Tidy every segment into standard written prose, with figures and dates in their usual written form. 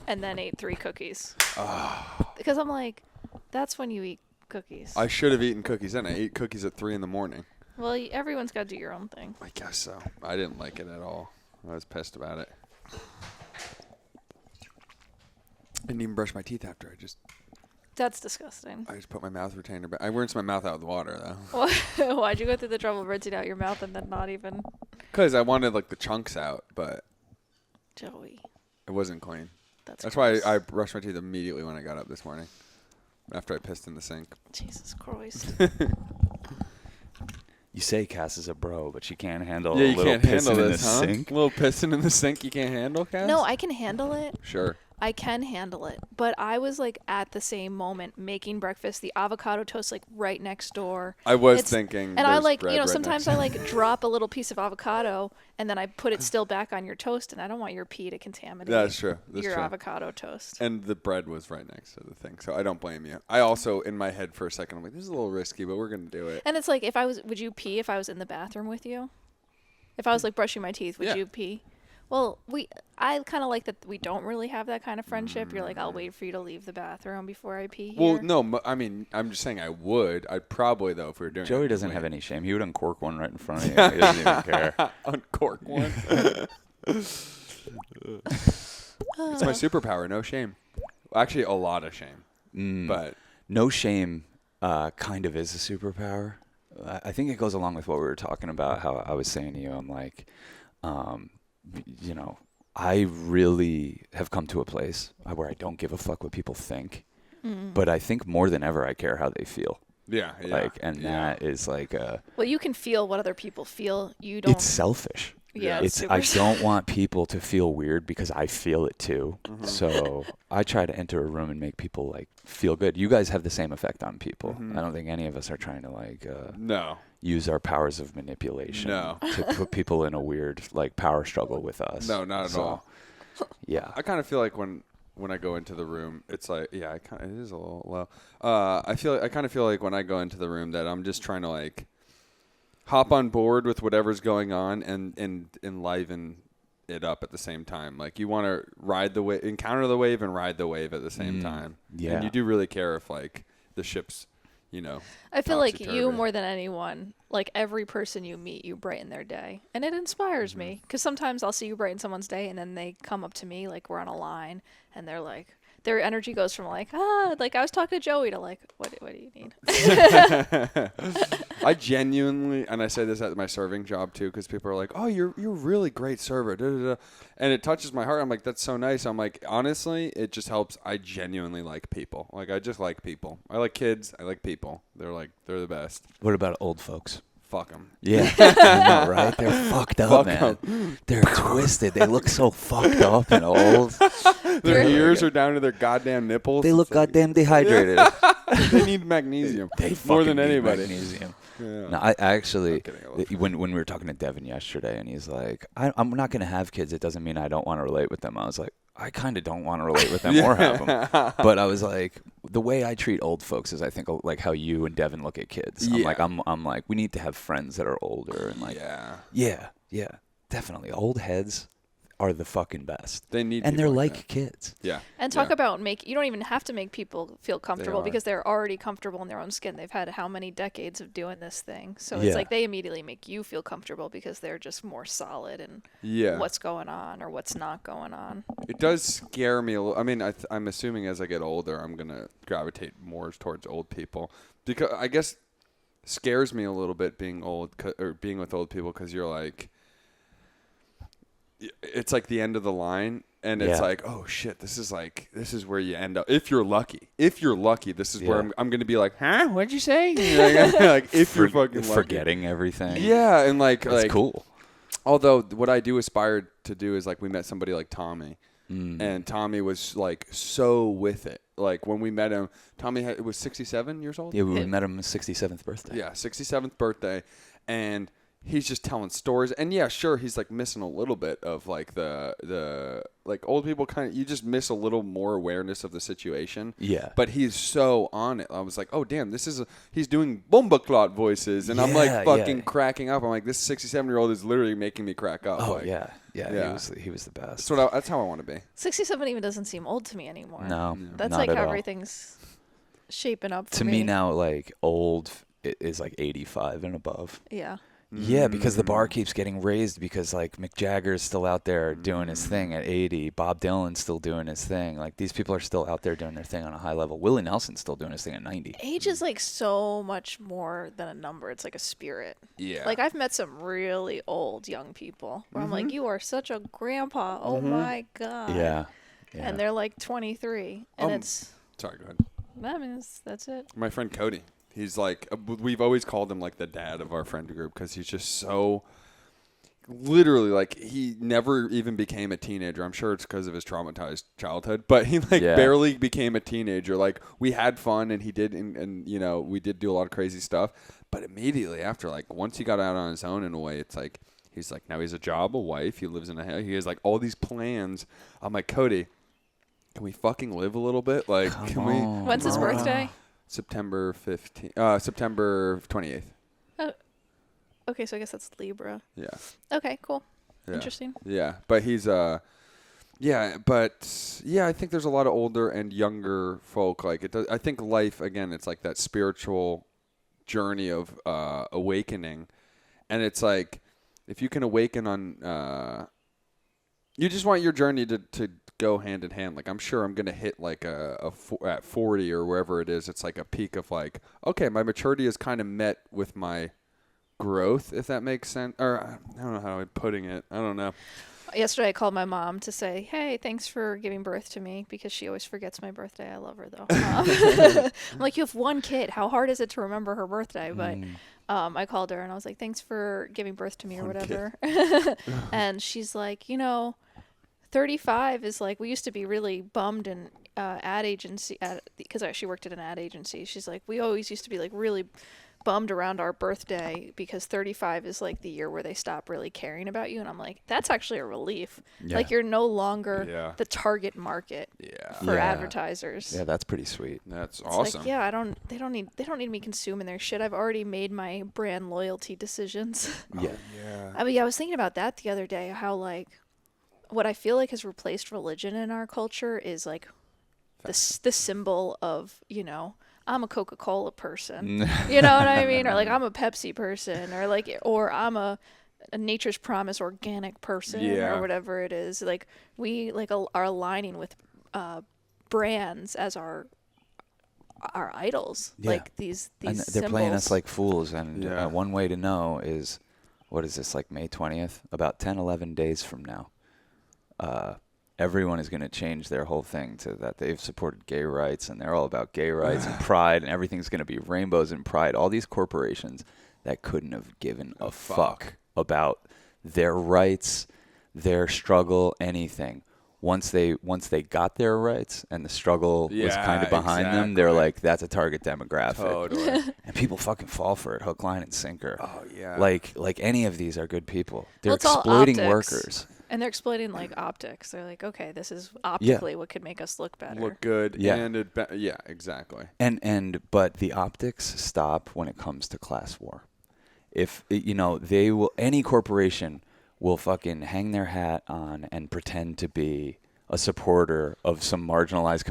and then ate 3 cookies. Oh. Because I'm like, that's when you eat cookies. I should have eaten cookies then. I ate cookies at 3 a.m. Well, everyone's got to do your own thing. I guess so. I didn't like it at all. I was pissed about it. I didn't even brush my teeth after. That's disgusting. I just put my mouth retainer back. I rinsed my mouth out with water, though. Why'd you go through the trouble of rinsing out your mouth and then not even... Because I wanted, like, the chunks out, but... Joey. It wasn't clean. That's why gross. I brushed my teeth immediately when I got up this morning. After I pissed in the sink. Jesus Christ. You say Cass is a bro, but she can't handle Yeah, a you little can't handle pissing in the this, huh? sink. A little pissing in the sink you can't handle, Cass? No, I can handle it. Sure. I can handle it. But I was, like, at the same moment making breakfast, the avocado toast, like, right next door. I was thinking. And I, there's like, bread you know, right sometimes next I, like, drop a little piece of avocado, and then I put it still back on your toast, and I don't want your pee to contaminate That's true. That's your true. avocado toast. And the bread was right next to the thing, so I don't blame you. I also, in my head for a second, I'm like, this is a little risky, but we're going to do it. And it's like, would you pee if I was in the bathroom with you? If I was, like, brushing my teeth, would you pee? Well, I kind of like that we don't really have that kind of friendship. You're like, I'll wait for you to leave the bathroom before I pee here. Well, no, I mean, I'm just saying I would. I'd probably, though, if we were doing it. Joey doesn't have any shame. He would uncork one right in front of you. He doesn't even care. Uncork one. It's my superpower, no shame. Actually, a lot of shame. But no shame kind of is a superpower. I think it goes along with what we were talking about, how I was saying to you, I'm like, you know, I really have come to a place where I don't give a fuck what people think, but I think more than ever I care how they feel. yeah. Like, and that is like well, you can feel what other people feel. You don't. it's selfish. Yeah, It's I don't want people to feel weird because I feel it too. So I try to enter a room and make people like feel good. You guys have the same effect on people. I don't think any of us are trying to like No. use our powers of manipulation No. to put people in a weird like power struggle with us. No, not at all. Yeah. I kind of feel like when I go into the room, it's like, it is a little low. I kind of feel like when I go into the room that I'm just trying to like hop on board with whatever's going on and enliven it up at the same time. Like you want to ride the wave, encounter the wave and ride the wave at the same time. Yeah. And you do really care if like the ship's, you know. I feel like you topsy-turvy. more than anyone, like every person you meet, you brighten their day. And it inspires me. Because sometimes I'll see you brighten someone's day and then they come up to me, like we're on a line, and they're like, their energy goes from like, like I was talking to Joey to like, what do you need? I genuinely, and I say this at my serving job too, because people are like, "Oh, you're a really great server," da, da, da. And it touches my heart. I'm like, "That's so nice." I'm like, honestly, it just helps. I genuinely like people. Like, I just like people. I like kids. I like people. They're the best. What about old folks? Fuck them. Yeah, I know, right? They're fucked up, Fuck man. 'em. They're twisted. They look so fucked up and old. Their ears are down to their goddamn nipples. They look It's like- goddamn dehydrated. They need magnesium more Fucking than need anybody. Magnesium. Yeah. No, I actually, kidding, I love when we were talking to Devin yesterday, and he's like, I'm not going to have kids. It doesn't mean I don't want to relate with them. I was like, I kind of don't want to relate with them or have them. But I was like, the way I treat old folks is I think like how you and Devin look at kids. Yeah. I'm like, we need to have friends that are older and like, yeah, definitely. Old heads are the fucking best. They need and they're people like that. kids. Yeah. And talk about you don't even have to make people feel comfortable are. because they're already comfortable in their own skin. They've had how many decades of doing this thing. So Yeah. it's like they immediately make you feel comfortable because they're just more solid in what's going on or what's not going on. It does scare me a little. I mean, I'm assuming as I get older, I'm going to gravitate more towards old people. Because I guess scares me a little bit being old or being with old people because you're like, it's like the end of the line. And it's like, oh, shit, this is where you end up. If you're lucky, this is where I'm going to be like, huh? What'd you say? Like, if you're fucking lucky. Forgetting everything. Yeah, and That's cool. Although what I do aspire to do is like we met somebody like Tommy, and Tommy was like so with it. Like when we met him, Tommy was 67 years old. Yeah, we met him his 67th birthday. Yeah, 67th birthday, and he's just telling stories. And yeah, sure, he's like missing a little bit of like the like old people kind of, you just miss a little more awareness of the situation. Yeah. But he's so on it. I was like, oh damn, he's doing bomba clot voices, and I'm like Yeah, fucking yeah. cracking up. I'm like, this 67-year-old is literally making me crack up. Oh like, yeah. Yeah. He was the best. That's how I want to be. 67 even doesn't seem old to me anymore. No, That's not like at how all. everything's shaping up for To me now, like old is like 85 and above. Yeah. Yeah, because the bar keeps getting raised because like Mick Jagger's still out there doing his thing at 80. Bob Dylan's still doing his thing. Like these people are still out there doing their thing on a high level. Willie Nelson's still doing his thing at 90. Age is like so much more than a number. It's like a spirit. Yeah. Like I've met some really old young people where I'm like, you are such a grandpa. Oh my God. Yeah. And they're like 23. And it's, Sorry, go ahead. I mean, that's it. My friend Cody. He's like, we've always called him like the dad of our friend group because he's just so, literally, like he never even became a teenager. I'm sure it's because of his traumatized childhood, but he like barely became a teenager. Like we had fun and he did, and you know, we did do a lot of crazy stuff, but immediately after, like once he got out on his own in a way, it's like, he's like, now he has a job, a wife, he lives in a house, he has like all these plans. I'm like, Cody, can we fucking live a little bit? Like, can we? When's his birthday? September 15th, September 28th. Oh, okay, so I guess that's Libra. Yeah. Okay, cool. Yeah. Interesting. Yeah, but he's I think there's a lot of older and younger folk. Like I think life again, it's like that spiritual journey of awakening, and it's like if you can awaken on, you just want your journey to go hand in hand. Like I'm sure I'm gonna hit like at 40 or wherever it is. It's like a peak of like, okay, my maturity is kind of met with my growth, if that makes sense. Or I don't know how I'm putting it. I don't know. Yesterday I called my mom to say, hey, thanks for giving birth to me, because she always forgets my birthday. I love her, though. I'm like, you have one kid. How hard is it to remember her birthday? But I called her and I was like, thanks for giving birth to me or whatever. And she's like, 35 is like, we used to be really bummed in ad agency, because she worked at an ad agency. She's like, we always used to be like really bummed around our birthday because 35 is like the year where they stop really caring about you. And I'm like, that's actually a relief. Yeah. Like you're no longer the target market for advertisers. Yeah, that's pretty sweet. That's It's awesome. like, yeah, they don't need me consuming their shit. I've already made my brand loyalty decisions. Yeah. Yeah. I mean, I was thinking about that the other day, how like what I feel like has replaced religion in our culture is like the symbol of, I'm a Coca-Cola person. You know what I mean? Or like I'm a Pepsi person, or I'm a Nature's Promise organic person, or whatever it is. Like we like are aligning with brands as our idols. Yeah. Like these And they're symbols. playing us like fools. And one way to know is, what is this, like May 20th? About 10, 11 days from now, everyone is going to change their whole thing to that they've supported gay rights, and they're all about gay rights and pride, and everything's going to be rainbows and pride. All these corporations that couldn't have given a fuck about their rights, their struggle, anything. Once they got their rights and the struggle was kind of behind them, they're like, that's a target demographic. Totally. And people fucking fall for it, hook, line, and sinker. Oh yeah. Like any of these are good people. They're It's all exploiting optics. workers. And they're exploiting like optics. They're like, okay, this is optically what could make us look better. Look good. Yeah. And yeah, exactly. But the optics stop when it comes to class war. If they will, any corporation will fucking hang their hat on and pretend to be a supporter of some marginalized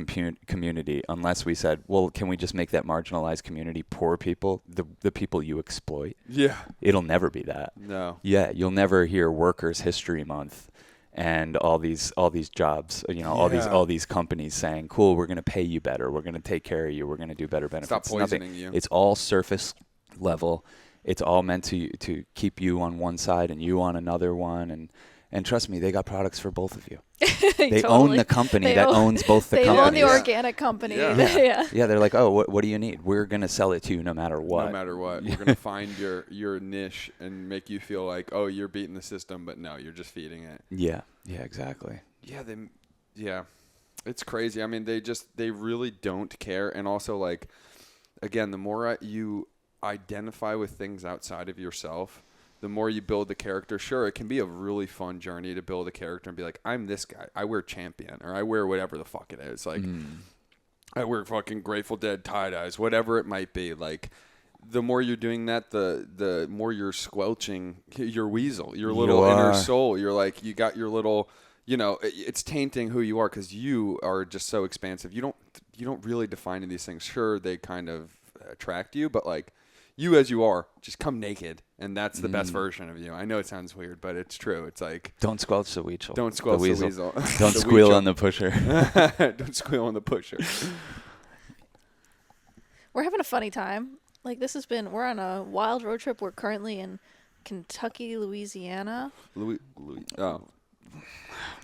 community, unless we said, well, can we just make that marginalized community poor people, the people you exploit? Yeah. It'll never be that. No. Yeah, you'll never hear Workers' History Month and all these jobs, all these companies saying, cool, we're going to pay you better, we're going to take care of you, we're going to do better benefits. Stop poisoning you. It's all surface level. It's all meant to keep you on one side and you on another one, and trust me, they got products for both of you. They own the company that owns both the companies. They own the organic company. Yeah. Yeah, they're like, oh, what do you need? We're going to sell it to you no matter what. No matter what. We're going to find your niche and make you feel like, oh, you're beating the system, but no, you're just feeding it. Yeah, exactly. Yeah, it's crazy. I mean, they really don't care. And also, like, again, the more you identify with things outside of yourself, the more you build the character. Sure, it can be a really fun journey to build a character and be like, I'm this guy. I wear Champion, or I wear whatever the fuck it is. Like, I wear fucking Grateful Dead tie-dyes, whatever it might be. Like, the more you're doing that, the more you're squelching your Weasel, your little inner soul. You're like, you got your little, it's tainting who you are because you are just so expansive. You don't really define these things. Sure, they kind of attract you, but like, you as you are, just come naked, and that's the best version of you. I know it sounds weird, but it's true. It's like, don't squelch the weasel. Don't squelch the weasel. Don't squeal on the pusher. Don't squeal on the pusher. We're having a funny time. Like, we're on a wild road trip. We're currently in Kentucky, Louisiana.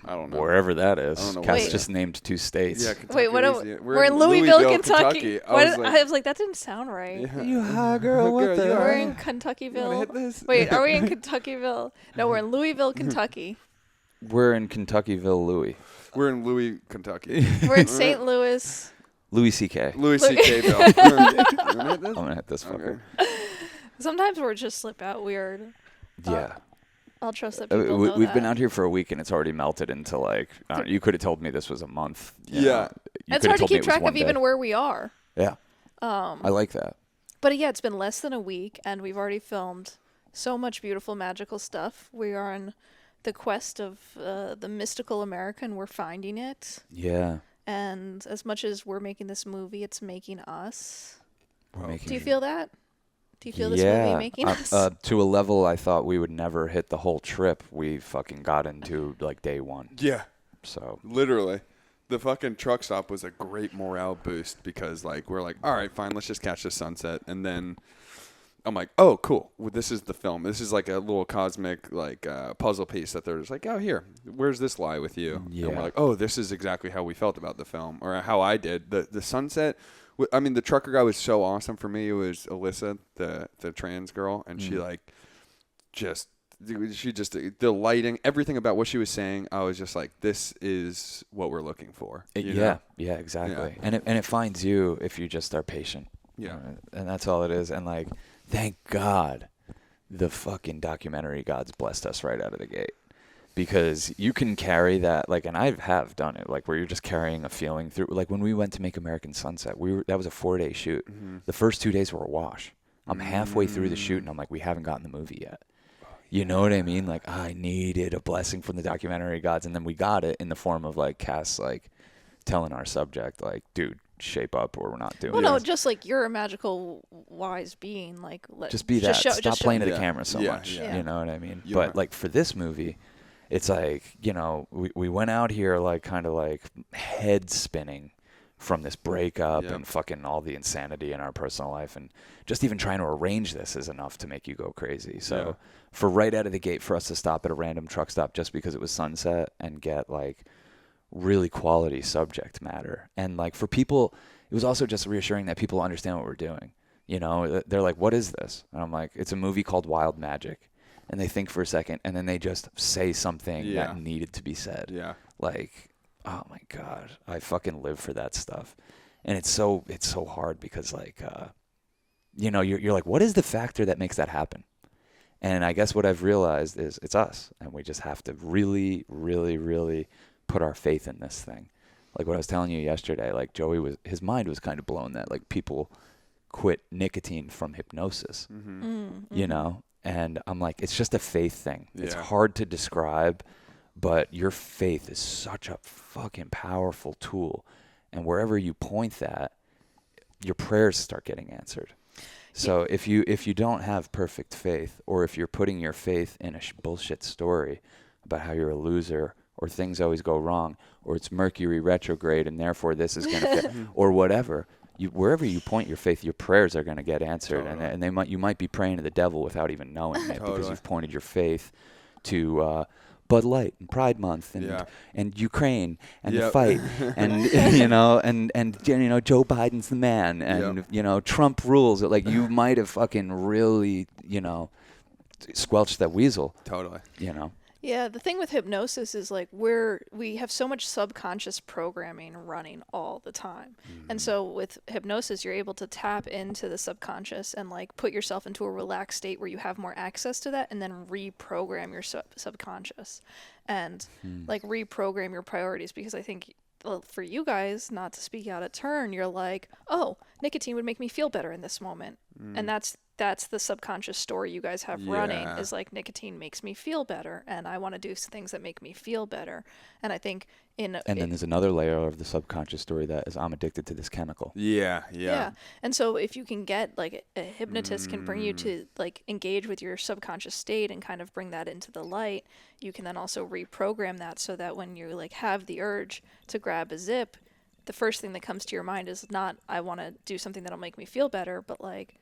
I don't know. Wherever that is. I don't know. Cass Wait. just named 2 states. Yeah, Kentucky, Wait, Louisiana. we're in Louisville, Kentucky. I was like, that didn't sound right. Yeah. You high girl, what the We're hell? in You Kentuckyville. wanna hit this? Wait, are we in Kentuckyville? No, we're in Louisville, Kentucky. We're in Kentuckyville, Louis. We're in Louis, Kentucky. We're in St. Louis. Louis C.K. Louis C.K. Bill. You wanna hit this? I'm going to hit this fucker. Okay. Sometimes we're just slip out weird. Yeah. I'll trust that people know We've that. been out here for a week, and it's already melted into, like, you could have told me this was a month. You Yeah. know. You It's coulda hard to told me keep it was track one of even day. where we are. Yeah. I like that. But yeah, it's been less than a week, and we've already filmed so much beautiful, magical stuff. We are on the quest of the mystical American. We're finding it. Yeah. And as much as we're making this movie, it's making us. We're making Do you feel that? Do you feel this movie making us? To a level I thought we would never hit the whole trip. We fucking got into, like, day one. Yeah. So. Literally. The fucking truck stop was a great morale boost because, like, we're like, all right, fine, let's just catch the sunset. And then I'm like, oh, cool. Well, this is the film. This is like a little cosmic, like, puzzle piece that they're just like, oh, here, where's this lie with you? Yeah. And we're like, oh, this is exactly how we felt about the film, or how I did. The sunset, I mean, the trucker guy was so awesome for me. It was Alyssa, the trans girl, and she, like, the lighting, everything about what she was saying, I was just like, this is what we're looking for. Yeah, exactly. Yeah. And it finds you if you just are patient. Yeah. And that's all it is. And, like, thank God the fucking documentary gods blessed us right out of the gate. Because you can carry that, like, and I have done it, like, where you're just carrying a feeling through. Like, when we went to make American Sunset, that was a 4-day shoot. Mm-hmm. The first 2 days were a wash. I'm halfway through the shoot, and I'm like, we haven't gotten the movie yet. You know what I mean? Like, I needed a blessing from the documentary gods, and then we got it in the form of, like, Cass, like, telling our subject, like, dude, shape up or we're not doing Well, this. no, just like you're a magical, wise being. Like, Just be that. Stop playing to the Yeah. camera so Yeah, much. yeah. You know what I mean? You But, don't- like, for this movie, it's like, we went out here, like, kind of like head spinning from this breakup Yep. and fucking all the insanity in our personal life. And just even trying to arrange this is enough to make you go crazy. So Yeah. for right out of the gate, for us to stop at a random truck stop just because it was sunset and get, like, really quality subject matter. And, like, for people, it was also just reassuring that people understand what we're doing. You know, they're like, what is this? And I'm like, it's a movie called Wild Magic. And they think for a second, and then they just say something Yeah. that needed to be said. Yeah. Like, oh my God, I fucking live for that stuff. And it's so hard because, like, you're like, what is the factor that makes that happen? And I guess what I've realized is it's us. And we just have to really, really, really put our faith in this thing. Like what I was telling you yesterday, like his mind was kind of blown that, like, people quit nicotine from hypnosis, you know? And I'm like, it's just a faith thing. It's Yeah. hard to describe, but your faith is such a fucking powerful tool. And wherever you point that, your prayers start getting answered. So if you don't have perfect faith, or if you're putting your faith in a bullshit story about how you're a loser, or things always go wrong, or it's Mercury retrograde and therefore this is going to fit, or whatever, wherever you point your faith, your prayers are going to get answered. Totally. And you might be praying to the devil without even knowing it because Totally. you've pointed your faith to Bud Light and Pride Month and Yeah. and Ukraine and the Yep. fight and and Joe Biden's the man and Yep. Trump rules. Like, you might have fucking really squelched that weasel. Totally. Yeah, the thing with hypnosis is like we have so much subconscious programming running all the time. And Mm. so with hypnosis, you're able to tap into the subconscious and like put yourself into a relaxed state where you have more access to that and then reprogram your subconscious and Hmm. like reprogram your priorities because I think well, for you guys, not to speak out of turn, you're like, "Oh, nicotine would make me feel better in this moment." And Mm. that's the subconscious story you guys have running Yeah. is like nicotine makes me feel better and I want to do things that make me feel better. And I think And then there's another layer of the subconscious story that is I'm addicted to this chemical. Yeah. Yeah. yeah. And so if you can get like a hypnotist can bring you Mm. to like engage with your subconscious state and kind of bring that into the light, you can then also reprogram that so that when you like have the urge to grab a zip, the first thing that comes to your mind is not I want to do something that'll make me feel better, but like,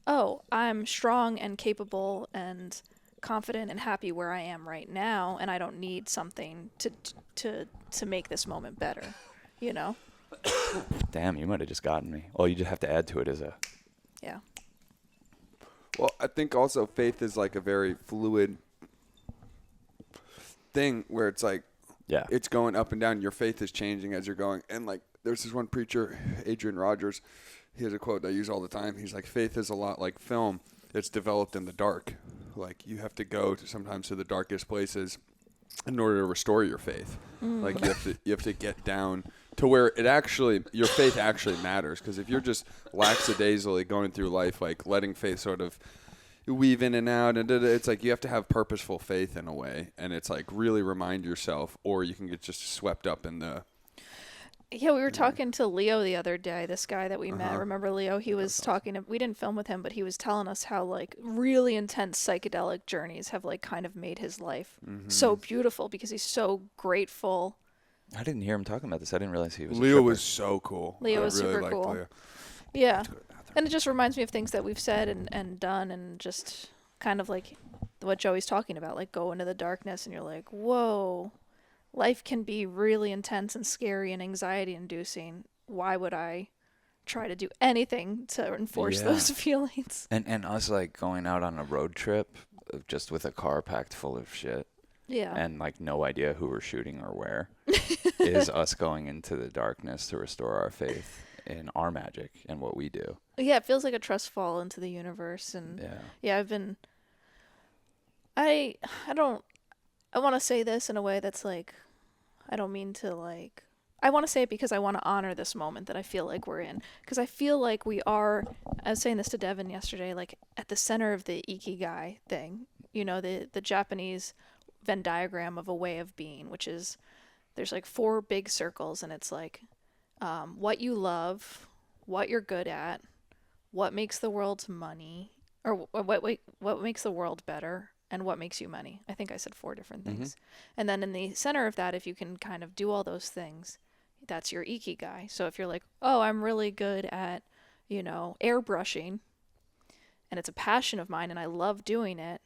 oh, I'm strong and capable and confident and happy where I am right now and I don't need something to make this moment better, you know? Damn, you might have just gotten me. All you just have to add to it is a Yeah. Well, I think also faith is like a very fluid thing where it's like yeah. it's going up and down. Your faith is changing as you're going. And like there's this one preacher, Adrian Rogers, he has a quote that I use all the time. He's like, faith is a lot like film. It's developed in the dark. Like you have to go to sometimes to the darkest places in order to restore your faith. Like you have to get down to where it actually your faith actually matters. Because if you're just lackadaisically going through life, like letting faith sort of weave in and out, and it's like you have to have purposeful faith in a way, and it's like really remind yourself, or you can get just swept up in the. Yeah, we were talking to Leo the other day, this guy that we met. Uh-huh. Remember Leo? He was talking, we didn't film with him, but he was telling us how like really intense psychedelic journeys have like kind of made his life so beautiful because he's so grateful. I didn't hear him talking about this. I didn't realize he was a Leo tripper. was so cool. Leo I was really super liked cool. Leo. Yeah. And it just reminds me of things that we've said and done and just kind of like what Joey's talking about, like go into the darkness and you're like, whoa, life can be really intense and scary and anxiety inducing. Why would I try to do anything to enforce Yeah. those feelings? And us like going out on a road trip just with a car packed full of shit Yeah. and like no idea who we're shooting or where is us going into the darkness to restore our faith in our magic and what we do. Yeah, it feels like a trust fall into the universe and Yeah. I've been I don't I want to say this in a way that's like I don't mean to like I want to say it because I want to honor this moment that I feel like we're in because I feel like we are I was saying this to Devin yesterday like at the center of the ikigai thing, you know, the Japanese Venn diagram of a way of being, which is there's like 4 big circles and it's like what you love, what you're good at, what makes the world's money or what makes the world better and what makes you money. I think I said 4 different things. And then in the center of that, if you can kind of do all those things, that's your ikigai. So if you're like, oh, I'm really good at, you know, airbrushing and it's a passion of mine and I love doing it,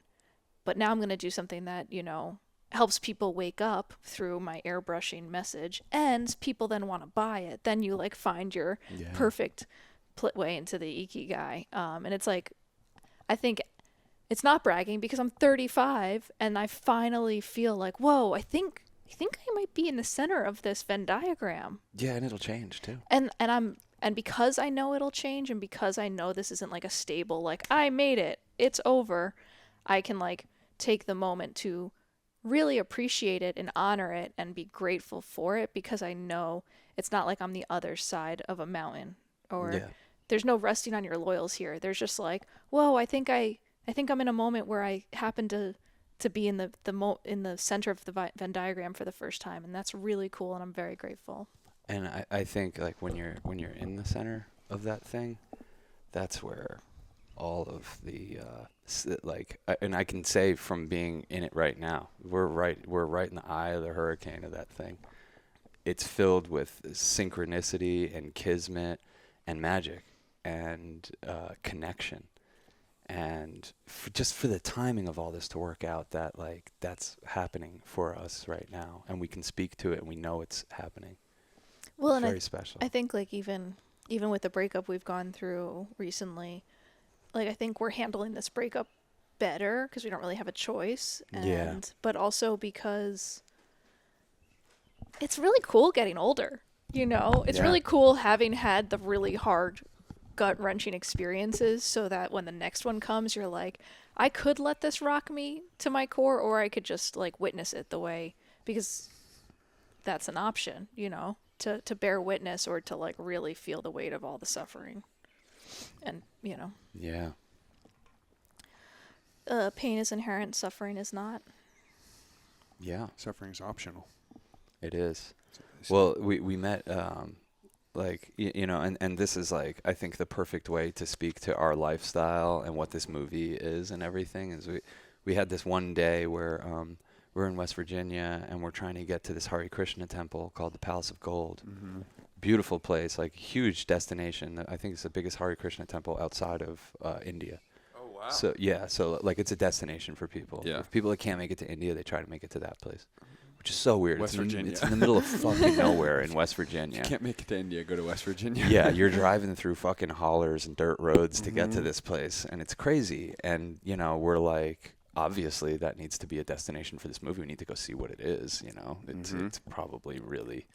but now I'm going to do something that, you know, helps people wake up through my airbrushing message and people then want to buy it. Then you like find your perfect way into the ikigai. And it's like, I think it's not bragging because I'm 35 and I finally feel like, whoa, I think I might be in the center of this Venn diagram. Yeah, and it'll change too. And because I know it'll change and because I know this isn't like a stable like I made it, it's over, I can like take the moment to really appreciate it and honor it and be grateful for it because I know it's not like I'm the other side of a mountain or there's no resting on your laurels here. There's just like, whoa, I think I'm in a moment where I happen to be in the center of the Venn diagram for the first time, and that's really cool, and I'm very grateful. And I think like when you're in the center of that thing, that's where all of the and I can say from being in it right now, we're right in the eye of the hurricane of that thing. It's filled with synchronicity and kismet and magic and connection. And just for the timing of all this to work out, that like that's happening for us right now, and we can speak to it, and we know it's happening. Well, it's and very special. I think like even with the breakup we've gone through recently, like I think we're handling this breakup better because we don't really have a choice. Yeah. But also because it's really cool getting older. You know, it's Yeah. really cool having had the really hard, gut-wrenching experiences so that when the next one comes, you're like, I could let this rock me to my core, or I could just like witness it the way, because that's an option, you know, to bear witness or to like really feel the weight of all the suffering. And, you know, Yeah. pain is inherent, suffering is not. Yeah. Suffering's optional. It is. Well, we met, you know, and this is like, I think the perfect way to speak to our lifestyle and what this movie is and everything is we had this one day where we're in West Virginia and we're trying to get to this Hare Krishna temple called the Palace of Gold. Mm-hmm. Beautiful place, like huge destination. I think it's the biggest Hare Krishna temple outside of India. Oh wow. So yeah, so like it's a destination for people. Yeah. If people that can't make it to India, they try to make it to that place, which is so weird. West Virginia. It's in the middle of fucking nowhere in West Virginia. If you can't make it to India, go to West Virginia. Yeah, you're driving through fucking hollers and dirt roads to get to Mhm. this place, and it's crazy. And you know, we're like, obviously, that needs to be a destination for this movie. We need to go see what it is. You know, it's probably really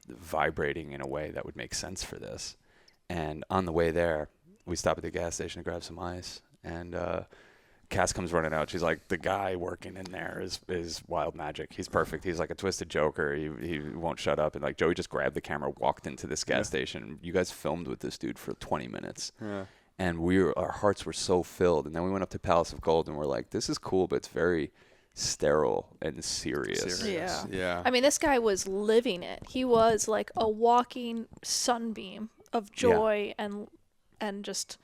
vibrating in a way that would make sense for this. And on the way there, we stop at the gas station to grab some ice, and Cass comes running out. She's like, the guy working in there is wild magic. He's perfect. He's like a twisted joker. He won't shut up. And like Joey just grabbed the camera, walked into this gas station. You guys filmed with this dude for 20 minutes. Yeah. And our hearts were so filled. And then we went up to Palace of Gold and we're like, this is cool, but it's very sterile and serious. Yeah. Yeah. I mean, this guy was living it. He was like a walking sunbeam of joy and just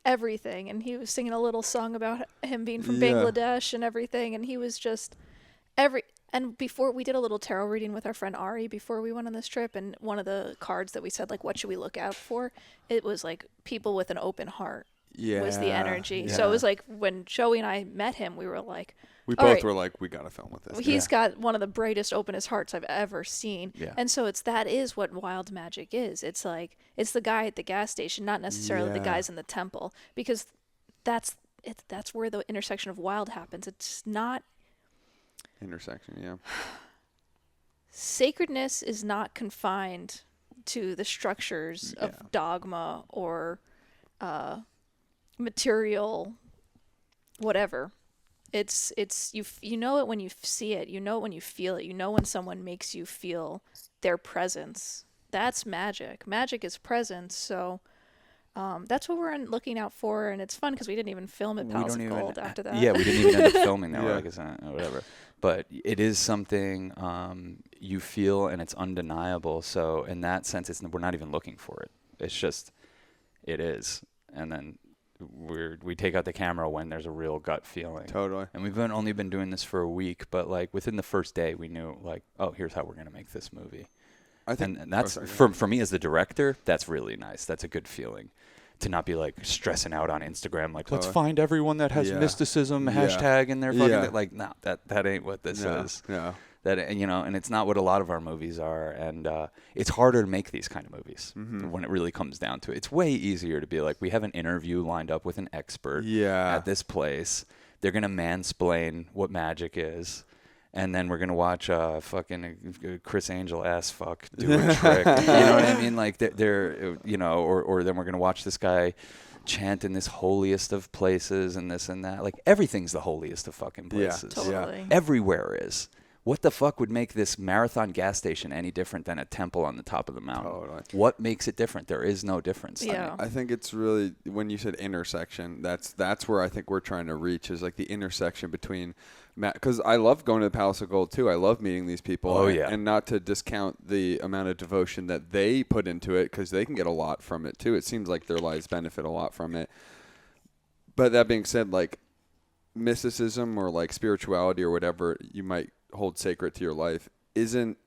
everything. And he was singing a little song about him being from Bangladesh and everything. And he was just and before we did a little tarot reading with our friend Ari before we went on this trip, and one of the cards that we said, like, what should we look out for? It was like people with an open heart was the energy. So it was like when Joey and I met him, we were like, we all both right, were like, we gotta film with this. he's got one of the brightest, openest hearts I've ever seen. Yeah. And so that is what wild magic is. It's like, it's the guy at the gas station, not necessarily the guys in the temple, because that's where the intersection of wild happens. It's not, Intersection, yeah. sacredness is not confined to the structures of dogma or material whatever. It's you know it when you see it, you know it when you feel it, you know when someone makes you feel their presence. That's magic. Magic is presence. So that's what we're looking out for, and it's fun because we didn't even film at Palace of Gold after that. Yeah, we didn't even end up filming there. Yeah. We're like, it's not, whatever. But it is something you feel, and it's undeniable. So in that sense, we're not even looking for it. It's just, it is. And then we take out the camera when there's a real gut feeling. Totally. And we've only been doing this for a week, but like within the first day, we knew like, oh, here's how we're gonna make this movie. I think, And that's sorry, for me as the director, that's really nice. That's a good feeling. To not be like stressing out on Instagram, like let's find everyone that has mysticism hashtag in their fucking like, no, that ain't what this is. Yeah. That, and you know, and it's not what a lot of our movies are, and it's harder to make these kind of movies when it really comes down to it. It's way easier to be like, we have an interview lined up with an expert at this place. They're gonna mansplain what magic is. And then we're gonna watch fucking Chris Angel ass fuck do a trick. You know what I mean? Like they're you know, or then we're gonna watch this guy chant in this holiest of places and this and that. Like everything's the holiest of fucking places. Totally. Everywhere is. What the fuck would make this marathon gas station any different than a temple on the top of the mountain? Totally. What makes it different? There is no difference. Yeah. I think it's really, when you said intersection, that's where I think we're trying to reach, is like the intersection between, because I love going to the Palace of Gold too. I love meeting these people. Oh, yeah. And not to discount the amount of devotion that they put into it, because they can get a lot from it too. It seems like their lives benefit a lot from it. But that being said, like mysticism or like spirituality or whatever you might hold sacred to your life isn't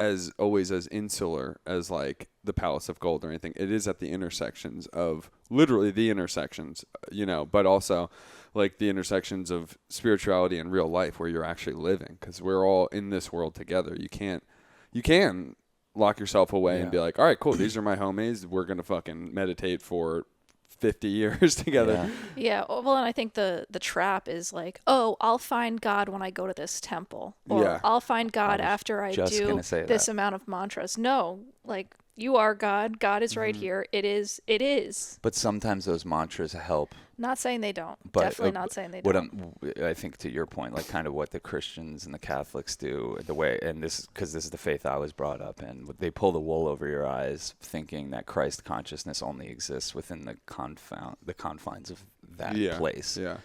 as always as insular as like the Palace of Gold or anything. It is at the intersections of literally the intersections, you know, but also like the intersections of spirituality and real life where you're actually living, because we're all in this world together. You can lock yourself away and be like, all right, cool, these are my homies. We're going to fucking meditate for 50 years together. Yeah, well, and I think the trap is like, oh, I'll find God when I go to this temple, or Yeah. I'll find God was after I just do gonna say this that. amount of mantras. No, like you are God. God is right here. It is. It is. But sometimes those mantras help. Not saying they don't. But Definitely not saying they what don't. I think to your point, like kind of what the Christians and the Catholics do, the way, and this because this is the faith I was brought up in, they pull the wool over your eyes, thinking that Christ consciousness only exists within the confines of that place. Yeah.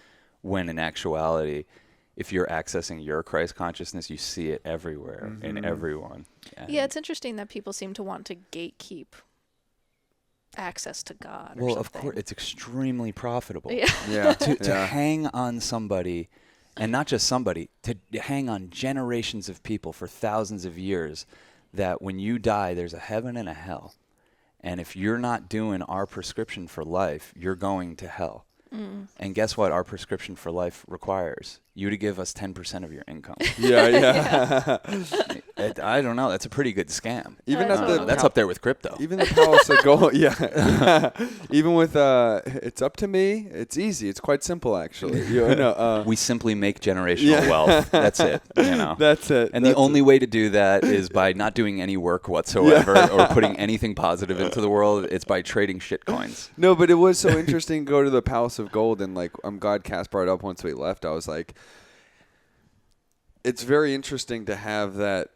When in actuality, if you're accessing your Christ consciousness, you see it everywhere in everyone. And Yeah, it's interesting that people seem to want to gatekeep access to God. Or well, something. of course, it's extremely profitable. Yeah. Yeah. to hang on somebody, and not just somebody, to hang on generations of people for thousands of years, that when you die, there's a heaven and a hell. And if you're not doing our prescription for life, you're going to hell. And guess what? Our prescription for life requires you to give us 10% of your income. Yeah. I don't know. That's a pretty good scam. Even That's at totally. the That's up there with crypto. even the Palace of Gold. Yeah. Even with it's up to me. It's easy. It's quite simple actually. You know, We simply make generational Yeah. wealth. That's it. You know. that's it. And That's the only way to do that is by not doing any work whatsoever or putting anything positive into the world. It's by trading shit coins. No, but it was so interesting to go to the Palace of Gold, and like I'm glad Cass brought it up once we left. I was like, it's very interesting to have that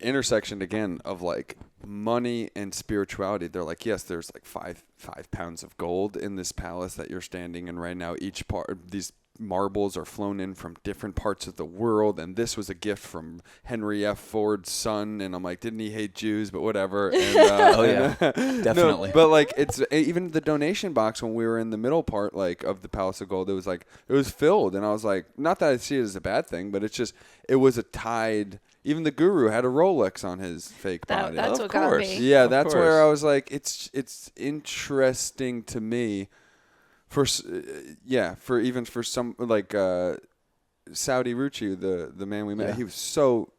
intersection again of like money and spirituality. They're like, yes, there's like five pounds of gold in this palace that you're standing in right now. Each part, these marbles are flown in from different parts of the world, and this was a gift from Henry F. Ford's son. And I'm like, didn't he hate Jews? But whatever. And, Oh, yeah. no, Definitely. but like it's even the donation box when we were in the middle part like of the Palace of Gold, it was filled, and I was like, not that I see it as a bad thing, but it's just it was a tide. Even the guru had a Rolex on his fake body. That's Of what got course. me. Yeah, Of that's course. where I was like, it's interesting to me, for some like Saudi Ruchi, the man we met. Yeah. He was so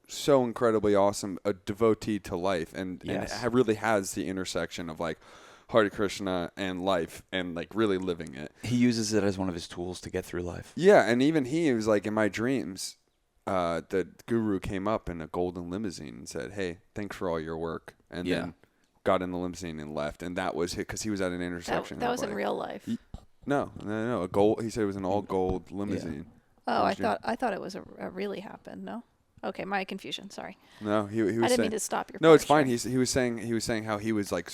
incredibly awesome, a devotee to life, and Yes. it really has the intersection of like Hare Krishna and life, and like really living it. He uses it as one of his tools to get through life. Yeah, and even he was like, in my dreams, the guru came up in a golden limousine and said, "Hey, thanks for all your work," and Yeah. then got in the limousine and left. And that was because he was at an intersection. That of, was in like- real life. No, a gold. He said it was an all gold limousine. Oh, That was I thought it was a really happened. No. Okay, my confusion. Sorry. No, he was I didn't saying. mean to stop your. No, it's part, fine. sure. He was saying how he was like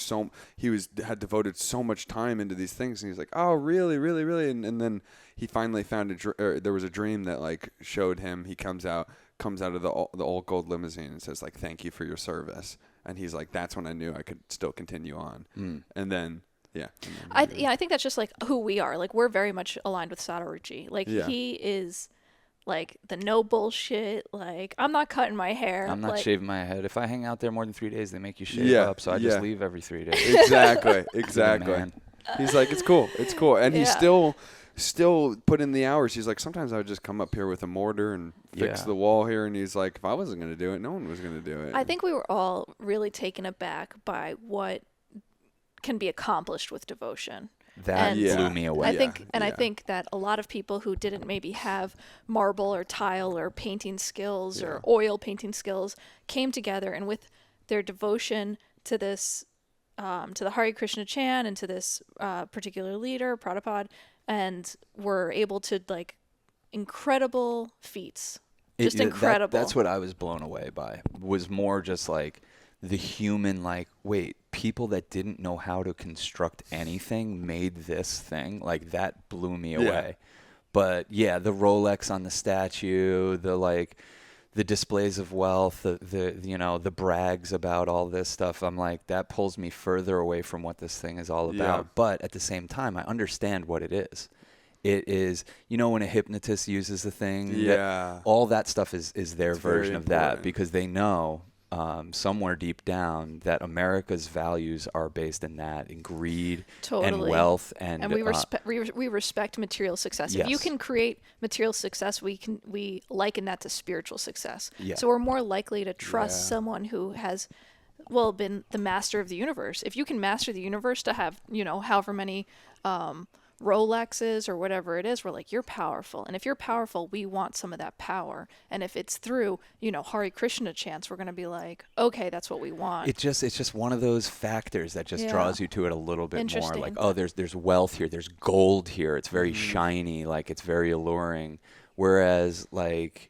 had devoted so much time into these things, and he's like, oh, really, really, really, and then he finally found there was a dream that like showed him. He comes out of the all gold limousine and says like, thank you for your service, and he's like, that's when I knew I could still continue on, and then. Yeah. I think that's just like who we are. Like we're very much aligned with Sadaruchi. Like Yeah. he is like the no bullshit. Like I'm not cutting my hair. I'm not like, shaving my head. If I hang out there more than 3 days, they make you shave Yeah, up. So I yeah. just leave every 3 days. Exactly. Yeah, man. He's like, it's cool, and he's Yeah. still put in the hours. He's like, sometimes I would just come up here with a mortar and fix Yeah. the wall here, and he's like, if I wasn't gonna do it, no one was gonna do it. I think we were all really taken aback by what can be accomplished with devotion. That And blew me away. I think, and I yeah. think that a lot of people who didn't maybe have marble or tile or painting skills or oil painting skills came together, and with their devotion to this, to the Hare Krishna chant and to this particular leader, Prabhupada, and were able to like incredible feats, just incredible. That's what I was blown away by. Was more just like the human, like, wait, people that didn't know how to construct anything made this thing. Like, that blew me away. But yeah, the Rolex on the statue, the displays of wealth, the brags about all this stuff. I'm like, that pulls me further away from what this thing is all about. Yeah. But at the same time, I understand what it is. It is, when a hypnotist uses the thing, Yeah. all that stuff is their It's very version of that, important. because they know somewhere deep down that America's values are based in that, in greed and Totally. wealth, and we respect material success. If you Yes. can create material success, we liken that to spiritual success. Yeah. So we're more likely to trust Yeah. someone who has been the master of the universe. If you can master the universe to have, however many Rolexes or whatever it is, we're like, you're powerful. And if you're powerful, we want some of that power. And if it's through, Hare Krishna chants, we're going to be like, okay, that's what we want. It's just one of those factors that just draws you to it a little bit more. Interesting. Like, oh, there's wealth here, there's gold here. It's very shiny, like it's very alluring. Whereas like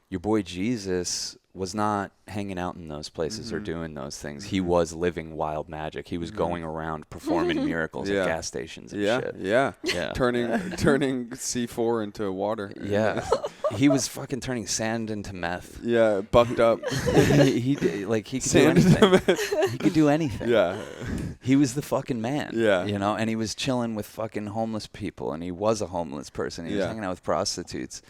your boy Jesus was not hanging out in those places or doing those things. He was living wild magic. He was going around performing miracles at gas stations and shit. Yeah. Yeah. Turning C4 into water. Yeah. He was fucking turning sand into meth. Yeah, bucked up. he could Sand do into anything. He could do anything. Yeah. He was the fucking man. Yeah. And he was chilling with fucking homeless people, and he was a homeless person. He was hanging out with prostitutes.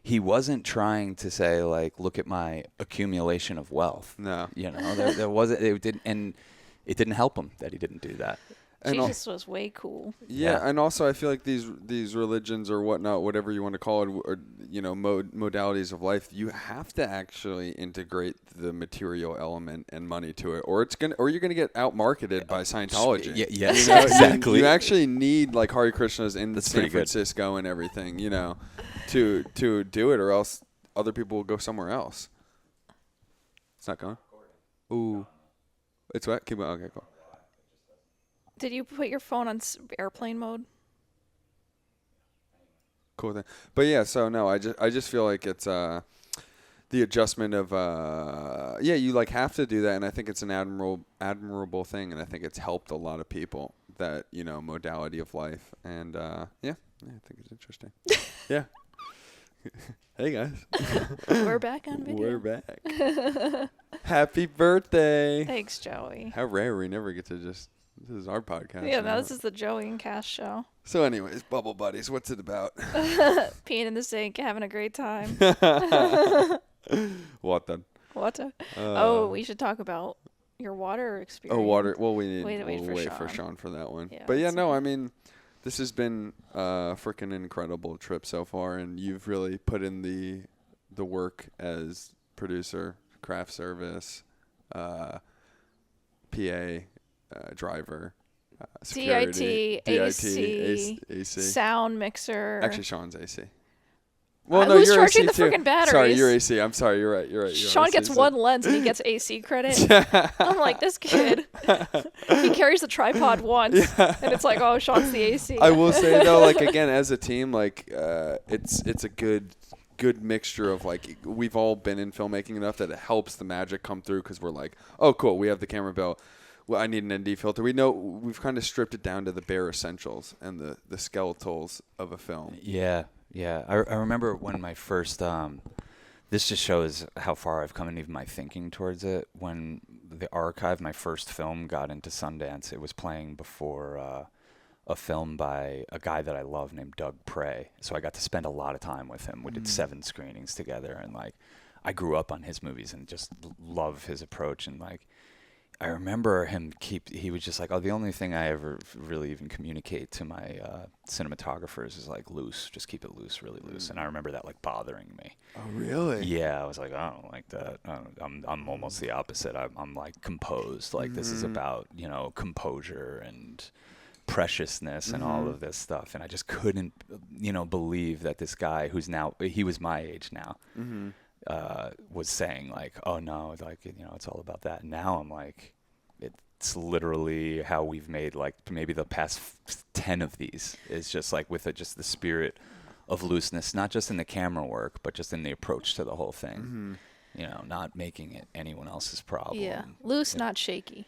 He wasn't trying to say like, look at my accumulation of wealth. No. There wasn't. It didn't help him that he didn't do that. Jesus was way cool. Yeah, and also I feel like these religions or whatnot, whatever you want to call it, or modalities of life, you have to actually integrate the material element and money to it, or you're gonna get outmarketed by Scientology. Yes, exactly. You actually need like Hare Krishnas in That's San Francisco and everything, to do it, or else other people will go somewhere else. It's not going. Ooh, it's what? Keep going. Okay, cool. Did you put your phone on airplane mode? Cool thing. But yeah, so no, I just feel like it's the adjustment of you like have to do that, and I think it's an admirable thing, and I think it's helped a lot of people, that modality of life, and I think it's interesting. Yeah. Hey guys. We're back on video. We're back. Happy birthday. Thanks, Joey. How rare we never get to just. This is our podcast. Yeah, no, this is the Joey and Cass show. So anyways, Bubble Buddies, what's it about? Peeing in the sink, having a great time. What then? What? We should talk about your water experience. Oh, water. Well, we'll wait for Sean for that one. Yeah, but yeah, no, I mean, this has been a freaking incredible trip so far, and you've really put in the work as producer, craft service, PA, driver, security, DIT, AC, AC, sound mixer. Actually, Sean's AC. Well, no, who's you're charging AC the too. freaking batteries? Sorry, you're AC. I'm sorry, you're right. Sean gets one lens and he gets AC credit. I'm like, this kid. He carries the tripod once, and it's like, oh, Sean's the AC. I will say though, like again, as a team, like it's a good mixture of like we've all been in filmmaking enough that it helps the magic come through, because we're like, oh, cool, we have the camera bill. Well, I need an ND filter. We know we've kind of stripped it down to the bare essentials and the skeletals of a film. Yeah. I remember when my first, this just shows how far I've come in even my thinking towards it. When the Archive, my first film, got into Sundance, it was playing before a film by a guy that I love named Doug Prey. So I got to spend a lot of time with him. We did 7 screenings together, and like I grew up on his movies and just love his approach. And like I remember he was just like, oh, the only thing I ever really even communicate to my cinematographers is like loose, just keep it loose, really loose. And I remember that like bothering me. Oh, really? Yeah, I was like, I don't like that. I'm almost the opposite. I'm like composed. Like this is about, composure and preciousness and all of this stuff. And I just couldn't, believe that this guy he was my age now. Was saying like, oh no, like, it's all about that. And now I'm like, it's literally how we've made like maybe the past 10 of these is just like with just the spirit of looseness, not just in the camera work, but just in the approach to the whole thing. Not making it anyone else's problem. Yeah, loose, not shaky.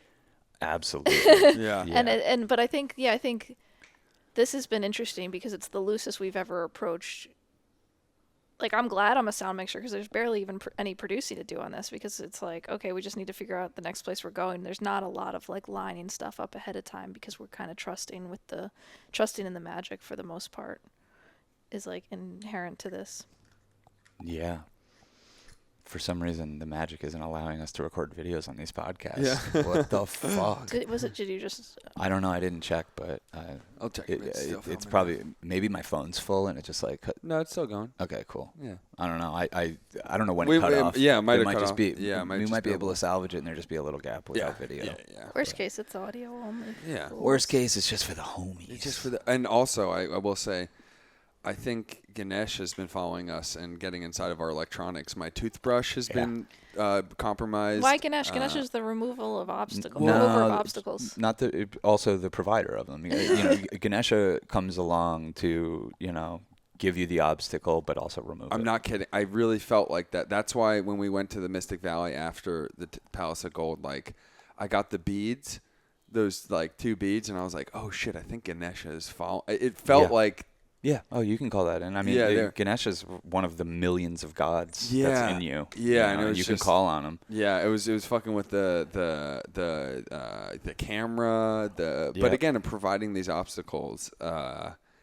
Absolutely. Yeah. But I think this has been interesting because it's the loosest we've ever approached. Like, I'm glad I'm a sound mixer because there's barely even any producing to do on this, because it's like, okay, we just need to figure out the next place we're going. There's not a lot of like lining stuff up ahead of time because we're kind of trusting in the magic for the most part is like inherent to this. Yeah. For some reason, the magic isn't allowing us to record videos on these podcasts. Yeah. What the fuck? Did you just... I don't know. I didn't check, but I'll check if it's still it's filming. probably maybe my phone's full and it just like. No, it's still going. Okay, cool. Yeah. I don't know. I don't know when it cut off. Yeah, it might There have cut just off. be. Yeah, it might we just might be be able to salvage it, and there just be a little gap without video. Yeah. Worst case, it's audio only. Yeah. Worst case, it's just for the homies. It's just for the, and also I will say, I think Ganesh has been following us and getting inside of our electronics. My toothbrush has been compromised. Why Ganesh? Ganesh is the removal of obstacles. No, Remover of obstacles. Not also the provider of them. Ganesha comes along to give you the obstacle, but also remove it. I'm not kidding. I really felt like that. That's why when we went to the Mystic Valley after the Palace of Gold, like I got the beads, those like 2 beads, and I was like, oh shit, I think Ganesha is following. It felt like. Yeah. Oh, you can call that in. I mean, Ganesh is one of the millions of gods that's in you. Yeah, and you can call on him. Yeah, it was fucking with the camera, but again, providing these obstacles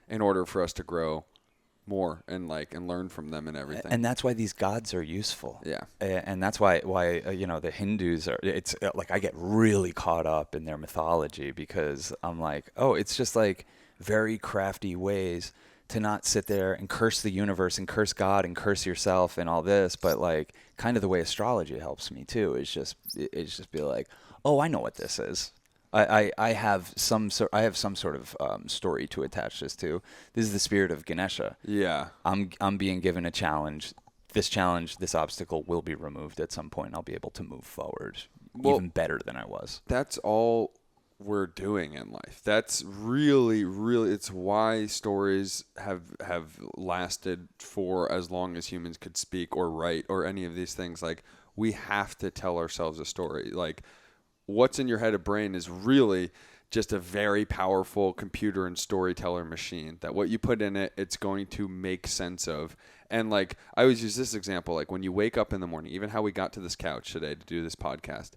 in order for us to grow more and learn from them and everything. And that's why these gods are useful. Yeah. And that's why the Hindus are. It's like I get really caught up in their mythology because I'm like, oh, it's just like very crafty ways to not sit there and curse the universe and curse God and curse yourself and all this, but like kind of the way astrology helps me too is just be like, oh, I know what this is. I have some sort of story to attach this to. This is the spirit of Ganesha. Yeah. I'm being given a challenge. This obstacle will be removed at some point. I'll be able to move forward even better than I was. That's all we're doing in life. That's really, really, it's why stories have lasted for as long as humans could speak or write or any of these things. Like, we have to tell ourselves a story. Like, what's in your head of brain is really just a very powerful computer and storyteller machine that what you put in it, it's going to make sense of. And like, I always use this example, like when you wake up in the morning, even how we got to this couch today to do this podcast,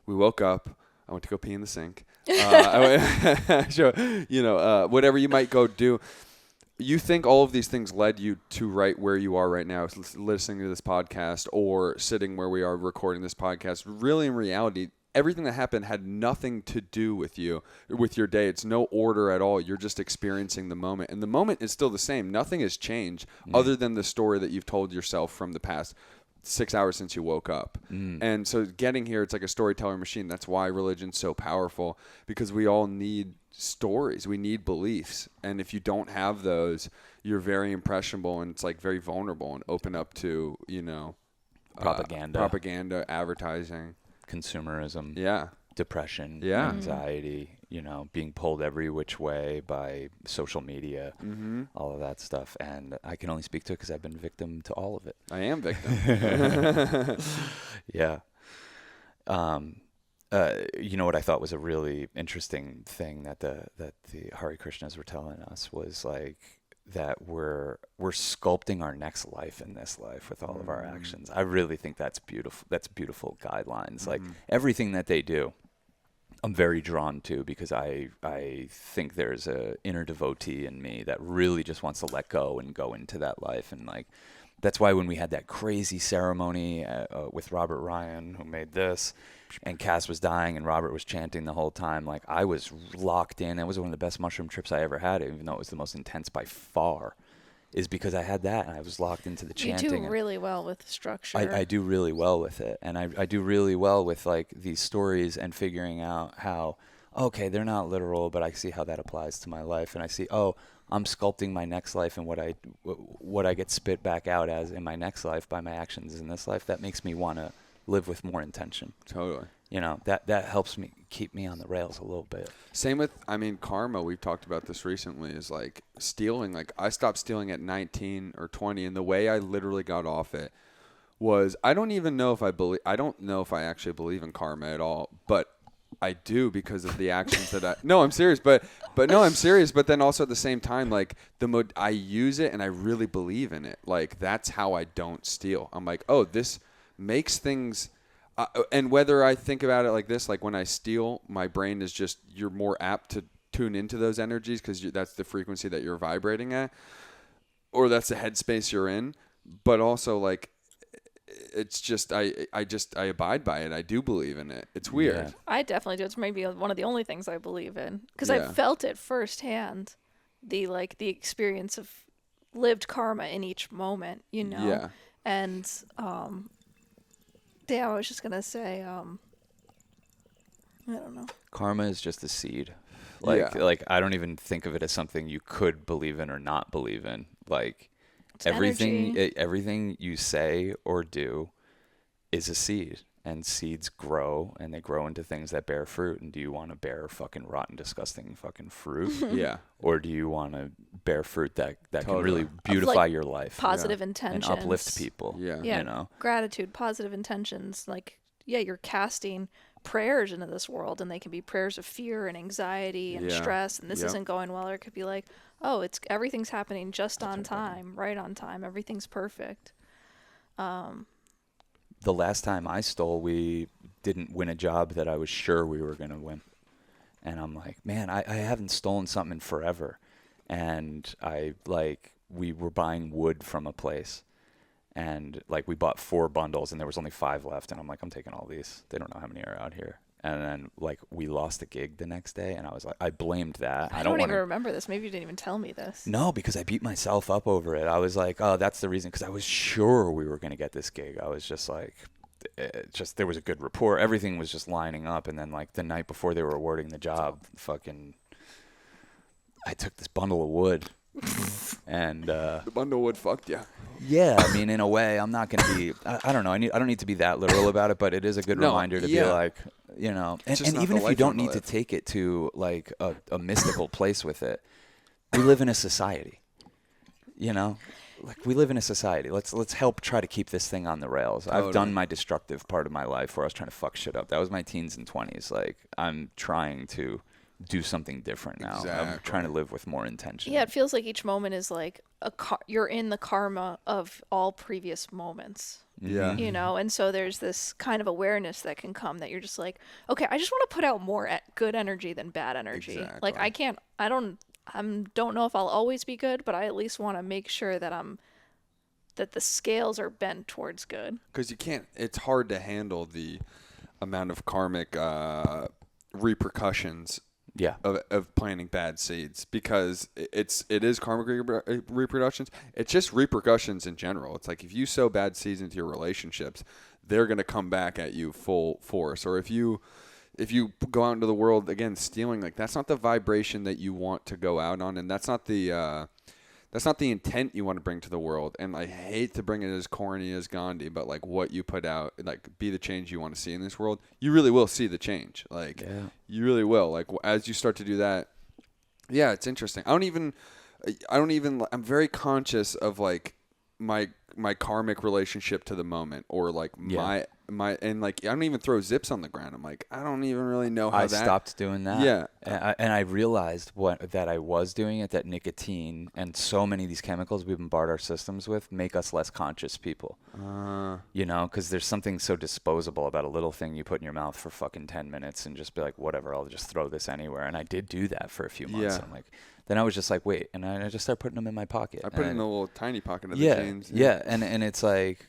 we woke up, I went to go pee in the sink. Whatever you might go do. You think all of these things led you to right where you are right now, listening to this podcast or sitting where we are recording this podcast. Really, in reality, everything that happened had nothing to do with you, with your day. It's no order at all. You're just experiencing the moment. And the moment is still the same. Nothing has changed other than the story that you've told yourself from the past 6 hours since you woke up. And so getting here, it's like a storyteller machine. That's why religion's so powerful, because we all need stories. We need beliefs. And if you don't have those, you're very impressionable and it's like very vulnerable and open up to, propaganda, advertising, consumerism, depression, anxiety, being pulled every which way by social media, all of that stuff. And I can only speak to it because I've been victim to all of it. I am victim. Yeah. What I thought was a really interesting thing that the Hare Krishnas were telling us was like that we're sculpting our next life in this life with all of our actions. I really think that's beautiful. That's beautiful guidelines. Like everything that they do, I'm very drawn to because I think there's a inner devotee in me that really just wants to let go and go into that life. And like, that's why when we had that crazy ceremony with Robert Ryan, who made this, and Cass was dying and Robert was chanting the whole time, like I was locked in. It was one of the best mushroom trips I ever had, even though it was the most intense by far, is because I had that and I was locked into the chanting. You do really well with structure. I do really well with it. And I do really well with like these stories and figuring out how, okay, they're not literal, but I see how that applies to my life. And I see, I'm sculpting my next life and what I get spit back out as in my next life by my actions in this life. That makes me want to live with more intention. Totally. That helps me keep me on the rails a little bit. Same with, karma. We've talked about this recently, is like stealing. Like I stopped stealing at 19 or 20. And the way I literally got off it was, I don't know if I actually believe in karma at all, but I do because of the actions that no, I'm serious, but I'm serious. But then also at the same time, like I use it and I really believe in it. Like that's how I don't steal. I'm like, oh, this makes things, and whether I think about it like this, like when I steal, my brain is just, you're more apt to tune into those energies because that's the frequency that you're vibrating at, or that's the headspace you're in. But also like, it's just I abide by it. I do believe in it. It's weird. Yeah. I definitely do. It's maybe one of the only things I believe in because Yeah. I felt it firsthand, the experience of lived karma in each moment, you know. Yeah. And damn, I was just gonna say, I don't know. Karma is just a seed. Like I don't even think of it as something you could believe in or not believe in. Like It's everything energy. everything you say or do is a seed, and seeds grow, and they grow into things that bear fruit. And do you want to bear fucking rotten, disgusting fucking fruit, Yeah. or do you want to bear fruit that can Totally. really beautify your life Positive and intentions. uplift people? Yeah. Yeah. You know. Gratitude, positive intentions. Like, yeah, you're casting prayers into this world, and they can be prayers of fear and anxiety and Yeah. stress, and this Yep. isn't going well. Or it could be like, oh, everything's happening just on time, right on time. Everything's perfect. The last time I stole, we didn't win a job that I was sure we were going to win. And I'm like, man, I haven't stolen something in forever. And we were buying wood from a place. And like we bought 4 bundles and there was only 5 left. And I'm like, I'm taking all these. They don't know how many are out here. And then like we lost a gig the next day. And I was like, I blamed that. I don't want even to. remember this. Maybe you didn't even tell me this. No, because I beat myself up over it. I was like, oh, that's the reason. Because I was sure we were going to get this gig. I was just like, there was a good rapport. Everything was just lining up. And then like the night before they were awarding the job, I took this bundle of wood. And The bundle would fucked you. yeah, I mean, in a way, I'm not going to be. I don't know. I don't need to be that literal about it, but it is a good No, reminder to yeah. be like, you know, It's and just not even the if you life don't you wanna need to live. take it to like a mystical place with it, we live in a society. You know, like we live in a society. Let's help try to keep this thing on the rails. I've Totally. done my destructive part of my life where I was trying to fuck shit up. That was my teens and 20s. Like I'm trying to do something different now. I'm Exactly. trying to live with more intention. Yeah, it feels like each moment is like you're in the karma of all previous moments. Yeah. You know, and so there's this kind of awareness that can come that you're just like, okay, I just want to put out more good energy than bad energy. Like Exactly. I don't know if I'll always be good, but I at least want to make sure that that the scales are bent towards good. Because it's hard to handle the amount of karmic repercussions Yeah. of planting bad seeds, because it is karmic repercussions. It's just repercussions in general. It's like if you sow bad seeds into your relationships, they're going to come back at you full force. Or if you go out into the world again stealing, like that's not the vibration that you want to go out on, and that's not the intent you want to bring to the world. And I hate to bring it as corny as Gandhi, but like what you put out, like be the change you want to see in this world, you really will see the change. Like you really will. Like as you start to do that, yeah, it's interesting. I'm very conscious of like my karmic relationship to the moment, or like my and like I don't even throw zips on the ground. I'm like, I don't even really know how I that. stopped doing that. Yeah. And I realized that I was doing it, that nicotine and so many of these chemicals we bombard our systems with make us less conscious people. You know, because there's something so disposable about a little thing you put in your mouth for fucking 10 minutes and just be like, whatever, I'll just throw this anywhere. And I did do that for a few months. Yeah. I'm like, then I was just like, wait, and I just started putting them in my pocket. I put it in a little tiny pocket of the Yeah, jeans. yeah, and it's like,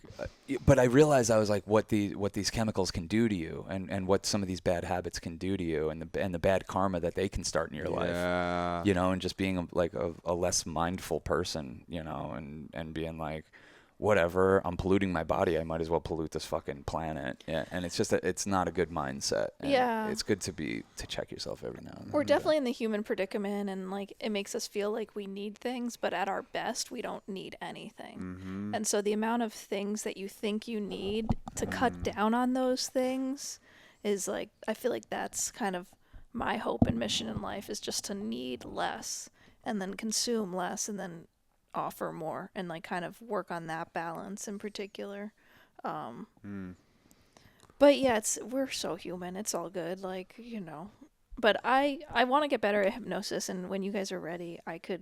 but I realized I was like, what these chemicals can do to you, and what some of these bad habits can do to you, and the bad karma that they can start in your life, you know, and just being a less mindful person, you know, and being like, whatever, I'm polluting my body, I might as well pollute this fucking planet. Yeah, and it's just it's not a good mindset. And Yeah. it's good to check yourself every now and then. We're definitely in the human predicament, and like it makes us feel like we need things, but at our best we don't need anything. Mm-hmm. And so the amount of things that you think you need to cut down on those things is like, I feel like that's kind of my hope and mission in life, is just to need less and then consume less and then offer more, and like kind of work on that balance in particular. But yeah, we're so human. It's all good, like, you know. But I want to get better at hypnosis, and when you guys are ready,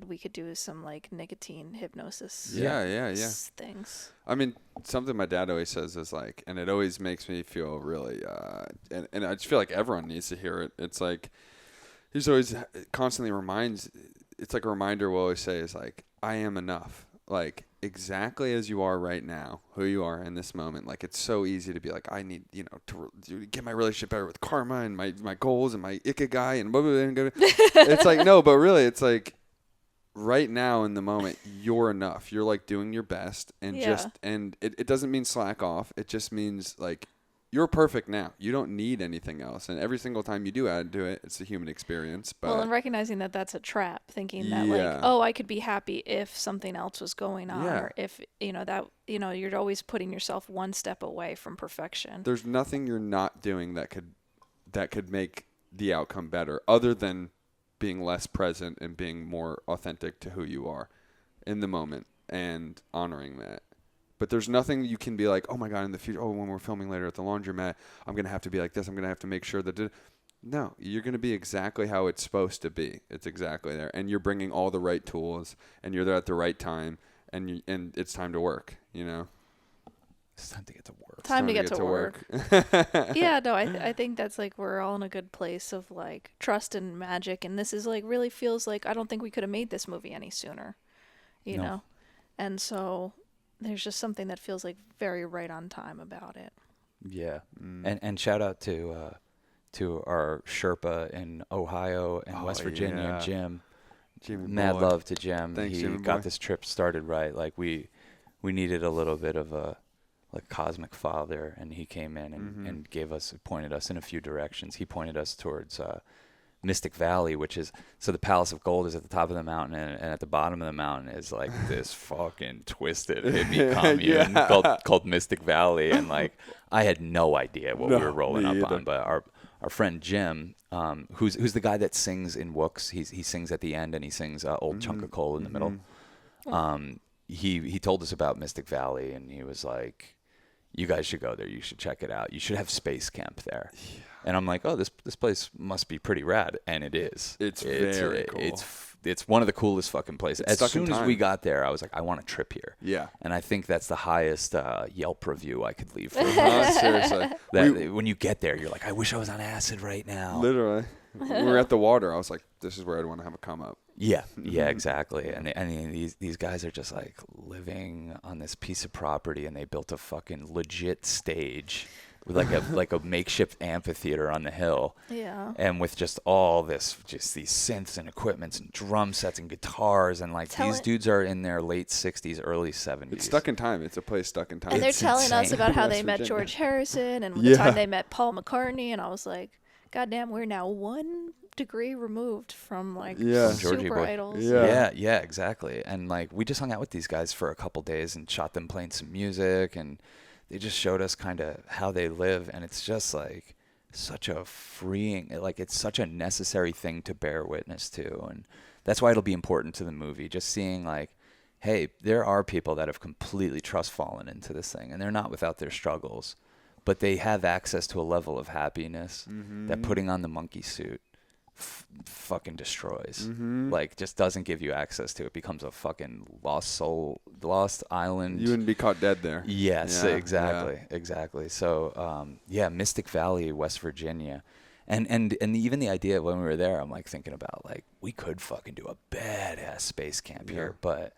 we could do some like nicotine hypnosis. Yeah. Things. I mean, something my dad always says is like, and it always makes me feel really, and I just feel like everyone needs to hear it. It's like, he's always constantly reminds, it's like a reminder we'll always say is like, I am enough. Like, exactly as you are right now, who you are in this moment. Like, it's so easy to be like, I need, to get my relationship better with karma and my goals and my ikigai and blah, blah, blah, blah. It's like, no, but really, it's like right now in the moment, you're enough. You're like doing your best, and it doesn't mean slack off. It just means like you're perfect now. You don't need anything else. And every single time you do add to it, it's a human experience. But well, and recognizing that that's a trap, thinking that like, oh, I could be happy if something else was going on, or if you're always putting yourself one step away from perfection. There's nothing you're not doing that could make the outcome better, other than being less present and being more authentic to who you are in the moment and honoring that. But there's nothing you can be like, oh my God, in the future, when we're filming later at the laundromat, I'm going to have to be like this. I'm going to have to make sure that... No, you're going to be exactly how it's supposed to be. It's exactly there. And you're bringing all the right tools, and you're there at the right time, and it's time to work, It's time to get to work. Time to get to work. Yeah, no, I think that's like we're all in a good place of like trust and magic, and this is like really feels like I don't think we could have made this movie any sooner, you know? And so... there's just something that feels like very right on time about it. Yeah. And shout out to our Sherpa in Ohio and West Virginia, Jim. Mad love to Jim. Thanks, he Jimmy got boy. this trip started right. Like we needed a little bit of a cosmic father, and he came in and pointed us in a few directions. He pointed us towards Mystic Valley, which is, so the Palace of Gold is at the top of the mountain, and at the bottom of the mountain is like this fucking twisted hippie commune called Mystic Valley, and like I had no idea what we were rolling up on, but our friend Jim, who's the guy that sings in Wooks, he sings at the end, and he sings Old Chunk of Coal in the middle. He told us about Mystic Valley, and he was like, you guys should go there. You should check it out. You should have space camp there. Yeah. And I'm like, oh, this place must be pretty rad, and it is. It's very cool. It's one of the coolest fucking places. As soon as we got there, I was like, I want a trip here. Yeah. And I think that's the highest Yelp review I could leave for seriously. When you get there, you're like, I wish I was on acid right now. Literally. We were at the water. I was like, this is where I'd want to have a come up. Yeah, exactly. And these guys are just like living on this piece of property, and they built a fucking legit stage with like a makeshift amphitheater on the hill. Yeah. And with just all these synths and equipments and drum sets and guitars, and like these dudes are in their late 60s, early 70s. It's stuck in time. It's a place stuck in time. And they're telling us about how they met George Harrison and the time they met Paul McCartney, and I was like, God damn, we're now 1 degree removed from like super idols. Yeah, exactly. And like we just hung out with these guys for a couple days and shot them playing some music, and they just showed us kind of how they live, and it's just like such a freeing, like it's such a necessary thing to bear witness to, and that's why it'll be important to the movie, just seeing like, hey, there are people that have completely trust fallen into this thing, and they're not without their struggles, but they have access to a level of happiness that putting on the monkey suit fucking destroys. Like, just doesn't give you access to. It becomes a fucking lost island. You wouldn't be caught dead there. Yes, exactly. So Mystic Valley, West Virginia, and even the idea when we were there, I'm like thinking about like we could fucking do a badass space camp here, but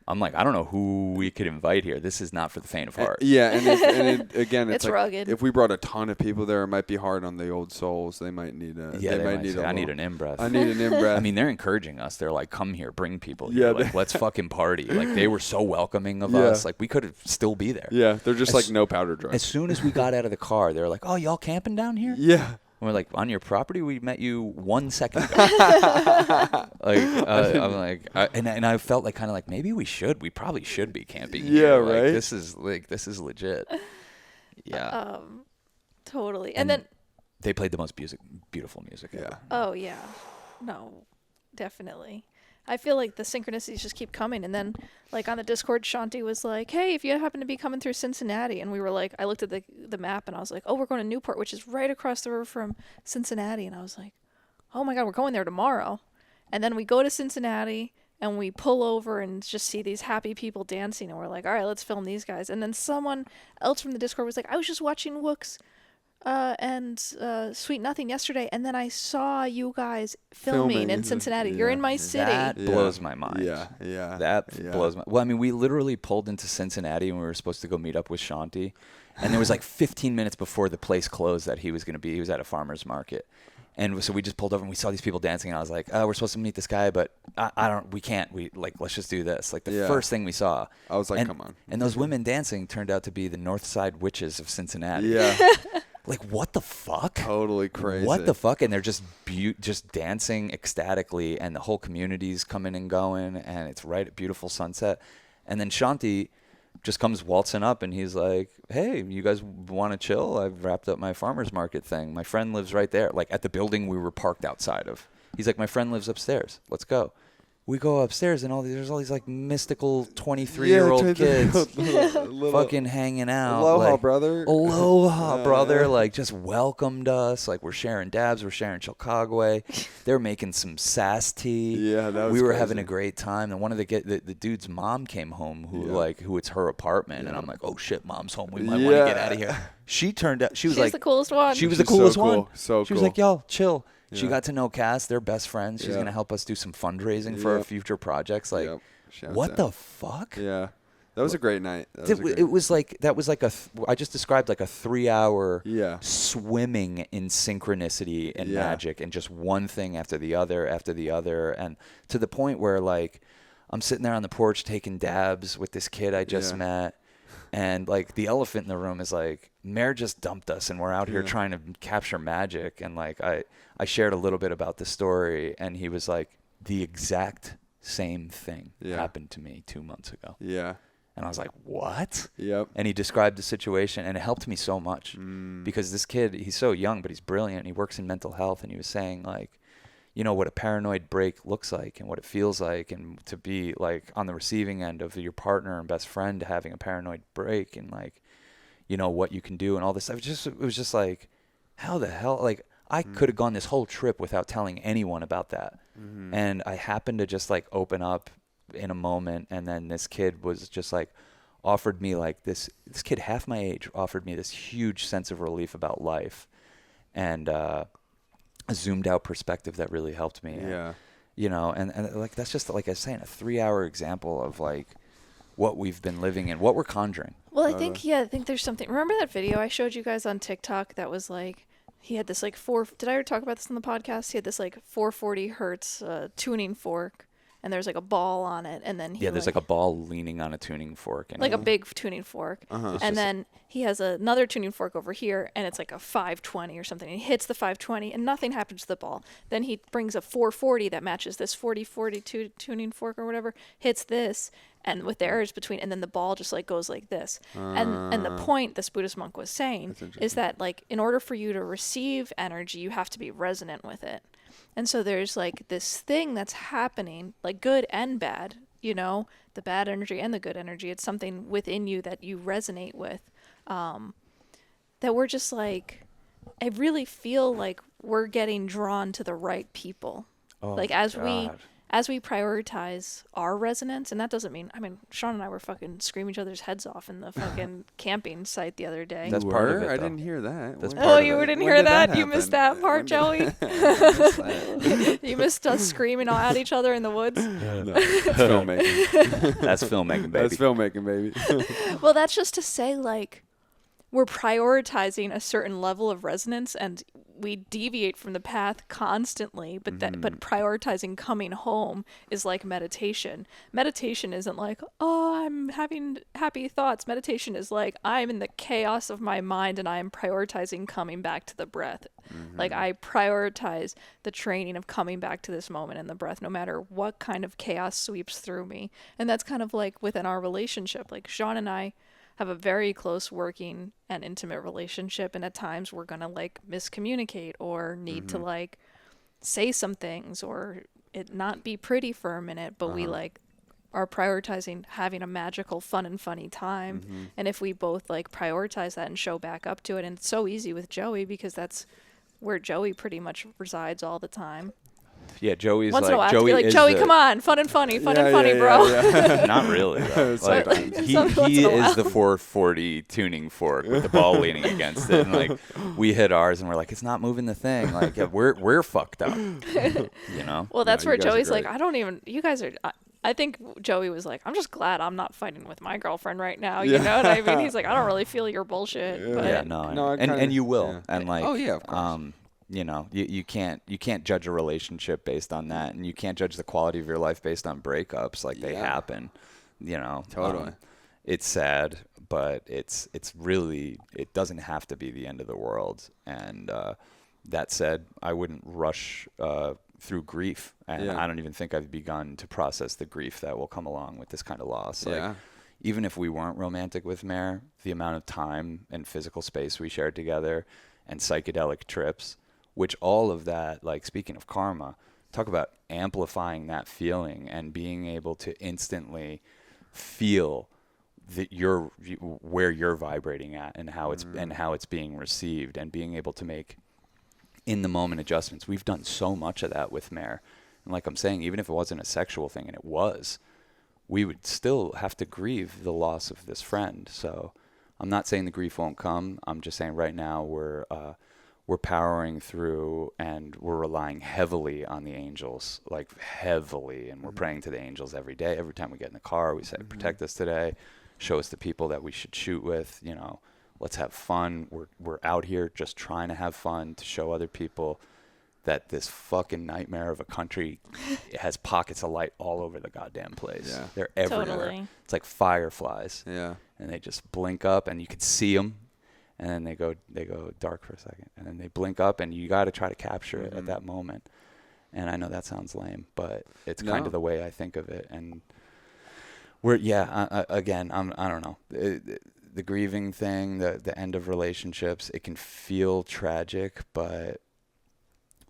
I'm like, I don't know who we could invite here. This is not for the faint of heart. Again, it's like, rugged. If we brought a ton of people there, it might be hard on the old souls. They might need a. I need an in-breath. I need an in-breath. I mean, they're encouraging us. They're like, come here, bring people here. Like, let's fucking party. Like, they were so welcoming of us. Like, we could still be there. Yeah, they're just like no powder dry. As soon as we got out of the car, they're like, oh, y'all camping down here? Yeah. And we're like, on your property? We met you 1 second ago. I'm like, and I felt like kind of like maybe we probably should be camping here. Yeah, like, right. This is legit. Yeah. Totally. And then they played the most beautiful music ever. Oh yeah, no, definitely. I feel like the synchronicities just keep coming. And then, like, on the Discord, Shanti was like, hey, if you happen to be coming through Cincinnati. And we were like, I looked at the map, and I was like, oh, we're going to Newport, which is right across the river from Cincinnati. And I was like, oh, my God, we're going there tomorrow. And then we go to Cincinnati, and we pull over and just see these happy people dancing. And we're like, all right, let's film these guys. And then someone else from the Discord was like, I was just watching Wook's and Sweet Nothing yesterday, and then I saw you guys filming in Filming. Cincinnati. You're Yeah. in my city. That Yeah. blows my mind. Yeah. That blows my. Well, I mean, we literally pulled into Cincinnati and we were supposed to go meet up with Shanti, and there was like 15 minutes before the place closed that he was going to be. He was at a farmer's market, and so we just pulled over and we saw these people dancing. And I was like, "Oh, we're supposed to meet this guy, but I don't. We can't. Let's just do this." Like the Yeah. first thing we saw. I was like, and, come on. And those women dancing turned out to be the North Side Witches of Cincinnati. Yeah. Like, what the fuck? Totally crazy. What the fuck? And they're just just dancing ecstatically, and the whole community's coming and going, and it's right at beautiful sunset. And then Shanti just comes waltzing up, and he's like, "Hey, you guys want to chill? I've wrapped up my farmer's market thing. My friend lives right there, like at the building we were parked outside of." He's like, "My friend lives upstairs. Let's go." We go upstairs, and there's all these like mystical 23-year-old kids fucking hanging out. Aloha, like, brother. Aloha, brother. Like, just welcomed us. Like, we're sharing dabs. We're sharing Chicago. They're making some sass tea. Yeah, that was We were crazy. having a great time. And one of the dude's mom came home who it's her apartment. And I'm like, oh, shit, mom's home. We might want to get out of here. She turned out, she was She's like, the coolest one. she was She's the coolest so cool. one. So she was cool. like, yo, chill. She Yeah. got to know Cass. They're best friends. She's Yeah. going to help us do some fundraising for our Yep. future projects. Like, Yep. Shouts what out. the fuck? Yeah. That was a great night. That was a great It was like, that was like I just described like a 3-hour Yeah. swimming in synchronicity and Yeah. magic, and just one thing after the other, and to the point where like I'm sitting there on the porch taking dabs with this kid I just Yeah. met, and like the elephant in the room is like, Mare just dumped us and we're out here Yeah. trying to capture magic. And like I shared a little bit about the story, and he was like, the exact same thing Yeah. happened to me 2 months ago. Yeah. And I was like, what? Yep. And he described the situation, and it helped me so much because this kid, he's so young, but he's brilliant. And he works in mental health, and he was saying like, you know, what a paranoid break looks like and what it feels like, and to be like on the receiving end of your partner and best friend having a paranoid break, and like, you know, what you can do and all this stuff. It was just like, how the hell? Like, I could have gone this whole trip without telling anyone about that. And I happened to just like open up in a moment, and then this kid was just like offered me like this kid half my age offered me this huge sense of relief about life, and a zoomed out perspective that really helped me. Yeah. You know, and like that's just like I was saying, a 3-hour example of like what we've been living in, what we're conjuring. Well, I think there's something. Remember that video I showed you guys on TikTok that was like, he had this like did I ever talk about this on the podcast? He had this like 440 hertz tuning fork, and there's like a ball on it, and then There's like a ball leaning on a tuning fork, and like a big tuning fork. And then he has another tuning fork over here, and it's like a 520 or something. And he hits the 520, and nothing happens to the ball. Then he brings a 440 that matches this 4042 tuning fork or whatever, hits this, and with the errors between, and then the ball just like goes like this. And the point this Buddhist monk was saying is that like in order for you to receive energy, you have to be resonant with it. And so there's like this thing that's happening, like good and bad, you know, the bad energy and the good energy. It's something within you that you resonate with, that we're just like, I really feel like we're getting drawn to the right people. Like as we prioritize our resonance, and that doesn't mean, I mean, Sean and I were fucking screaming each other's heads off in the fucking camping site the other day. That's You part of were? it, I though. didn't hear that. That's When- part Oh, of you it. didn't When hear did that? that You missed happen? that part, When Joey. did that? You missed us screaming at each other in the woods. No, that's filmmaking. That's filmmaking, baby. That's filmmaking, baby. Well, that's just to say, like, we're prioritizing a certain level of resonance, and we deviate from the path constantly. But but prioritizing coming home is like meditation. Meditation isn't like, oh, I'm having happy thoughts. Meditation is like, I'm in the chaos of my mind, and I am prioritizing coming back to the breath. Like, I prioritize the training of coming back to this moment in the breath, no matter what kind of chaos sweeps through me. And that's kind of like within our relationship. Like, Sean and I have a very close working and intimate relationship, and at times we're gonna like miscommunicate or need to like say some things or it not be pretty for a minute, but we like are prioritizing having a magical, fun and funny time. And if we both like prioritize that and show back up to it, and it's so easy with Joey because that's where Joey pretty much resides all the time. Yeah, Joey's Once in a while, like I have to be Joey like, is Joey, the, come on, fun and funny, Yeah, bro. yeah. Not really. Though. Like, Sometimes. he Once in he a is while. the 440 tuning fork with the ball leaning against it, and like we hit ours, and we're like, it's not moving the thing. Like yeah, we're fucked up. You know. Well, that's No, where you guys are Joey's like, great. I don't even. You guys are. I think Joey was like, I'm just glad I'm not fighting with my girlfriend right now. You Yeah. know what I mean? He's like, I don't really feel your bullshit. Yeah. But Yeah, no, No, I and kinda- you will, yeah. and like, Oh, yeah, of course. you know, you can't judge a relationship based on that, and you can't judge the quality of your life based on breakups. Like they Yeah. happen, you know. Totally. It's sad, but it's really, it doesn't have to be the end of the world. And that said, I wouldn't rush through grief, and Yeah. I don't even think I've begun to process the grief that will come along with this kind of loss. Like, Yeah. even if we weren't romantic with Mare, the amount of time and physical space we shared together and psychedelic trips, which all of that, like speaking of karma, talk about amplifying that feeling and being able to instantly feel that where you're vibrating at and how it's being received, and being able to make in the moment adjustments. We've done so much of that with Mare. And like I'm saying, even if it wasn't a sexual thing, and it was, we would still have to grieve the loss of this friend. So I'm not saying the grief won't come. I'm just saying right now we're powering through, and we're relying heavily on the angels, like heavily, and we're praying to the angels every day. Every time we get in the car, we say, protect us today, show us the people that we should shoot with, you know, let's have fun. We're out here just trying to have fun, to show other people that this fucking nightmare of a country has pockets of light all over the goddamn place. Yeah. They're everywhere. Totally. It's like fireflies, Yeah. and they just blink up, and you could see them, and then they go dark for a second, and then they blink up, and you got to try to capture it at that moment. And I know that sounds lame, but it's kind No. of the way I think of it. And again, I don't know. The grieving thing, the end of relationships, it can feel tragic, but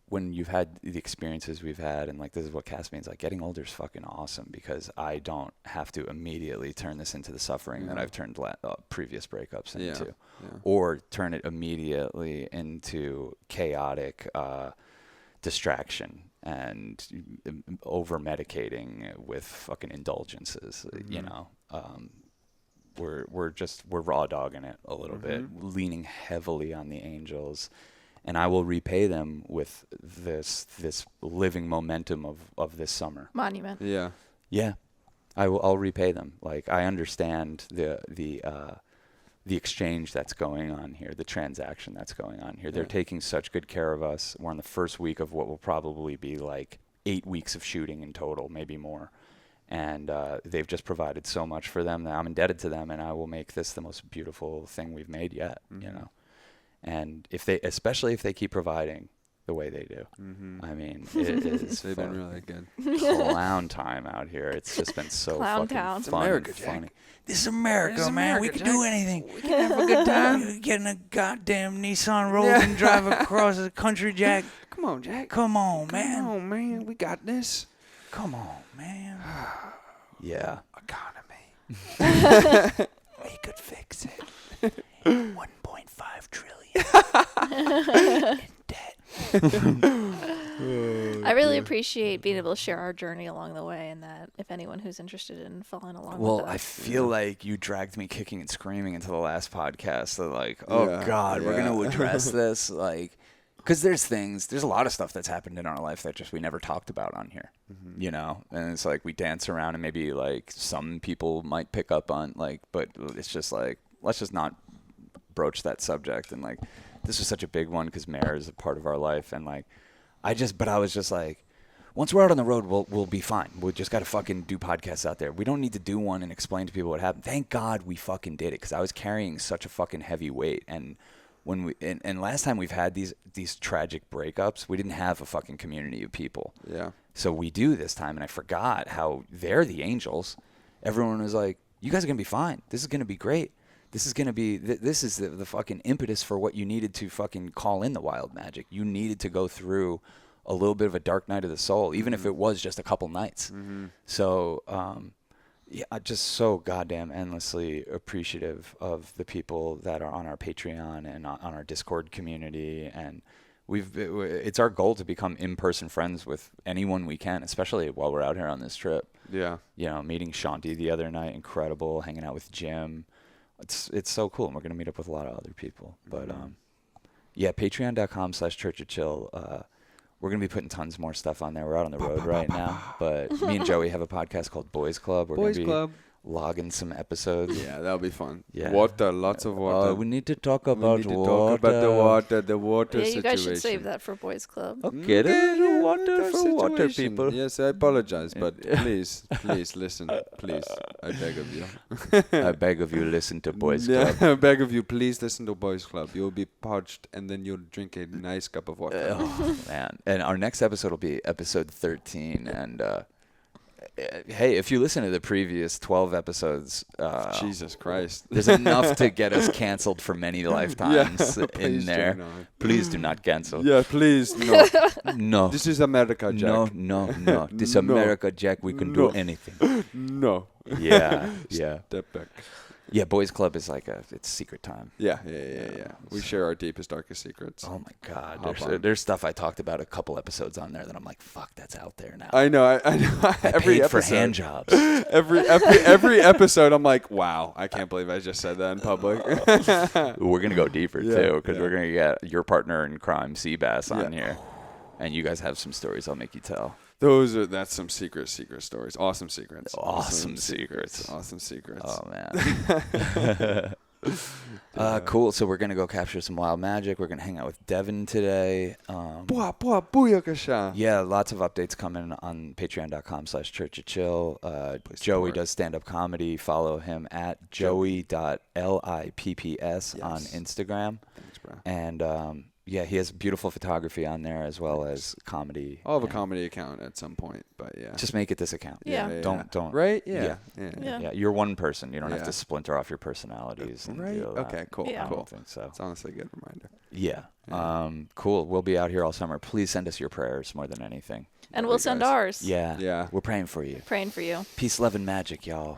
when you've had the experiences we've had, and like this is what Cass means, like getting older is fucking awesome, because I don't have to immediately turn this into the suffering that I've turned previous breakups into, Yeah. or turn it immediately into chaotic distraction and over medicating with fucking indulgences. You know, we're raw dogging it a little bit, leaning heavily on the angels. And I will repay them with this living momentum of this summer. Monument. Yeah. Yeah, I'll repay them. Like, I understand the exchange that's going on here, the transaction that's going on here. They're taking such good care of us. We're on the first week of what will probably be like 8 weeks of shooting in total, maybe more. And they've just provided so much for them that I'm indebted to them, and I will make this the most beautiful thing we've made yet. You know. And especially if they keep providing the way they do, I mean, it is They've been really good. clown time out here. It's just been so Clown fucking town. It's fun America, and Jack. funny. This is America, This is man. We America, can Jack. do anything. We can have a good time. You get in a goddamn Nissan Rogue and drive across the country, Jack. Come on, Jack. Come on, man. Come on, man. We got this. Come on, man. Yeah. Economy. We could fix it. 1.5 trillion in debt. I really appreciate being able to share our journey along the way, and that if anyone who's interested in following along Well, with I us. feel like you dragged me kicking and screaming into the last podcast. So like, oh Yeah, God, we're yeah. going to address this. Like, because there's a lot of stuff that's happened in our life that just we never talked about on here, you know? And it's like we dance around, and maybe like some people might pick up on, like, but it's just like, let's just not broach that subject. And like, this was such a big one because Mare is a part of our life. And like, I was just like, once we're out on the road, we'll be fine. We just got to fucking do podcasts out there. We don't need to do one and explain to people what happened. Thank God we fucking did it, because I was carrying such a fucking heavy weight. And when and last time we've had these tragic breakups, we didn't have a fucking community of people. Yeah. So we do this time, and I forgot how they're the angels. Everyone was like, you guys are going to be fine. This is going to be great. This is going to be, this is the fucking impetus for what you needed to fucking call in the wild magic. You needed to go through a little bit of a dark night of the soul, even if it was just a couple nights. So, yeah, I'm just so goddamn endlessly appreciative of the people that are on our Patreon and on our Discord community. And it's our goal to become in-person friends with anyone we can, especially while we're out here on this trip. Yeah. You know, meeting Shanti the other night, incredible. Hanging out with Jim, it's so cool. And we're gonna meet up with a lot of other people. But yeah, Patreon.com/churchofchill. We're gonna be putting tons more stuff on there. We're out on the road right now, but me and Joey have a podcast called Boys Club. We're Boys gonna be Club. logging some episodes. Yeah, that'll be fun. Yeah. Water, lots of water. We need to talk We about need to water. talk about the water Yeah, situation. you guys should save that for Boys Club. Okay, there's water for water, people. Yes, I apologize, but please listen. Please, I beg of you. I beg of you, listen to Boys Yeah, Club. I beg of you, please listen to Boys Club. You'll be parched, and then you'll drink a nice cup of water. Oh, man. And our next episode will be episode 13. And hey, if you listen to the previous 12 episodes, Jesus Christ. there's enough to get us canceled for many lifetimes in please there. do not. Please do not cancel. Yeah, please, no. No. This is America, Jack. No. This No. America, Jack, we can No. do anything. No. Yeah. Step back. Yeah, Boys Club is like it's secret time. Yeah. We share our deepest, darkest secrets. Oh my God, Hop on. there's stuff I talked about a couple episodes on there that I'm like, fuck, that's out there now. I know. I know. I Every paid episode. for hand jobs. Every episode, I'm like, wow, I can't believe I just said that in public. We're gonna go deeper Yeah, too, because yeah. we're gonna get your partner in crime, Seabass, on Yeah. here, and you guys have some stories I'll make you tell. That's some secret stories. Awesome secrets. Awesome secrets. Awesome secrets. Oh man. Cool. So we're gonna go capture some wild magic. We're gonna hang out with Devin today. Booyakasha. Yeah, lots of updates coming on patreon.com/churchofchill. Joey support. does stand-up comedy. Follow him at joey.lipps on Yes. Instagram. Thanks, bro. And yeah, he has beautiful photography on there as well as comedy. I'll have a and comedy account at some point, but yeah. Just make it this account. Yeah. Don't. Right? Yeah. Yeah. Yeah, you're one person. You don't have Yeah. to splinter off your personalities. And Right? do all that. Okay, cool. Yeah. I Cool. don't think so. It's honestly a good reminder. Yeah. Yeah. Cool. We'll be out here all summer. Please send us your prayers more than anything. And Love we'll you send guys. ours. Yeah. Yeah. We're praying for you. Praying for you. Peace, love, and magic, y'all.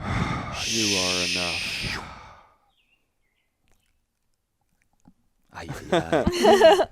You are enough. Ay, ay, ay.